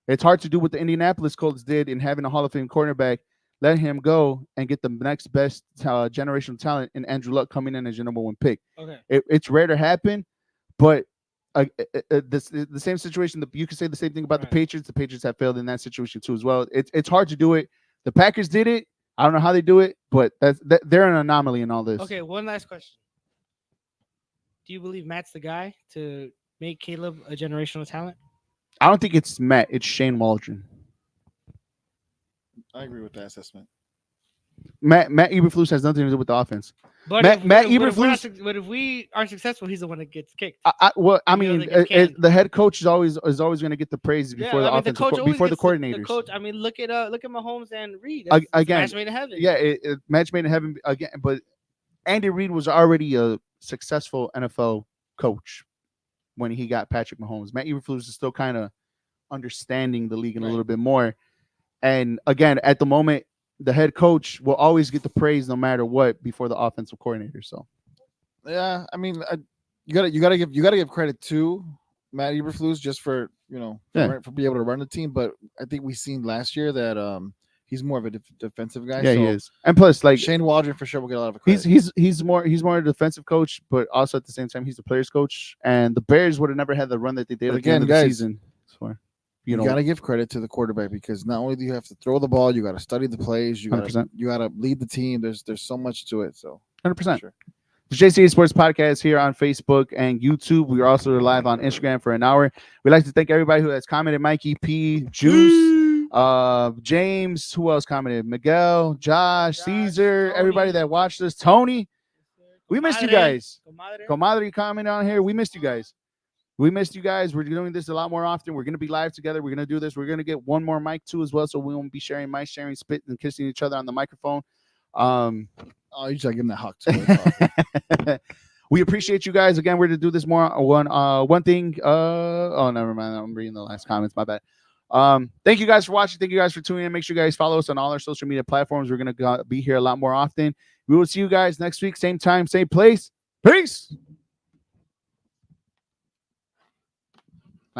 [SPEAKER 2] It's hard to do what the Indianapolis Colts did in having a Hall of Fame quarterback, let him go, and get the next best generational talent in Andrew Luck coming in as your number one pick.
[SPEAKER 3] Okay,
[SPEAKER 2] it's rare to happen, but the same situation. You can say the same thing about the Patriots. The Patriots have failed in that situation too as well. It's hard to do it. The Packers did it. I don't know how they do it, but they're an anomaly in all this.
[SPEAKER 3] Okay, one last question. Do you believe Matt's the guy to make Caleb a generational talent?
[SPEAKER 2] I don't think it's Matt. It's Shane Waldron.
[SPEAKER 4] I agree with that assessment.
[SPEAKER 2] Matt Eberflus has nothing to do with the offense.
[SPEAKER 3] But
[SPEAKER 2] Matt Eberflus.
[SPEAKER 3] But if we aren't successful, he's the one that gets kicked.
[SPEAKER 2] The head coach is always going to get the praise before the offense, before the coordinators.
[SPEAKER 3] The coach. I mean, look at Mahomes and Reed.
[SPEAKER 2] Again,
[SPEAKER 3] match made in heaven.
[SPEAKER 2] Yeah, match made in heaven again. But Andy Reid was already a successful NFL coach when he got Patrick Mahomes. Matt Eberflus is still kind of understanding the league a little bit more. And again, at the moment, the head coach will always get the praise no matter what before the offensive coordinator. So,
[SPEAKER 4] yeah, I mean, you gotta give credit to Matt Eberflus just for for being able to run the team. But I think we seen last year that he's more of a defensive guy.
[SPEAKER 2] Yeah, so he is. And plus, like
[SPEAKER 4] Shane Waldron for sure will get a lot of credit.
[SPEAKER 2] He's more a defensive coach, but also at the same time he's the players coach. And the Bears would have never had the run that they did at the end of the season. So, you
[SPEAKER 4] got to give credit to the quarterback because not only do you have to throw the ball, you got to study the plays, you got to lead the team. There's so much to it. So
[SPEAKER 2] 100%. Sure. The Jca Sports Podcast here on Facebook and YouTube. We are also live on Instagram for an hour. We'd like to thank everybody who has commented: Mikey P, Juice, James. Who else commented? Miguel, Josh, Caesar, Tony. Everybody that watched us. Tony, we missed you guys. Comadre commented on here. We missed you guys. We're doing this a lot more often. We're going to be live together. We're going to do this. We're going to get one more mic too as well, so we won't be sharing mics, sharing spit, and kissing each other on the microphone.
[SPEAKER 4] You just gotta give him that hug too.
[SPEAKER 2] We appreciate you guys. Again, we're to do this more one thing. Oh, never mind. I'm reading the last comments. My bad. Thank you guys for watching. Thank you guys for tuning in. Make sure you guys follow us on all our social media platforms. We're going to be here a lot more often. We will see you guys next week. Same time, same place. Peace.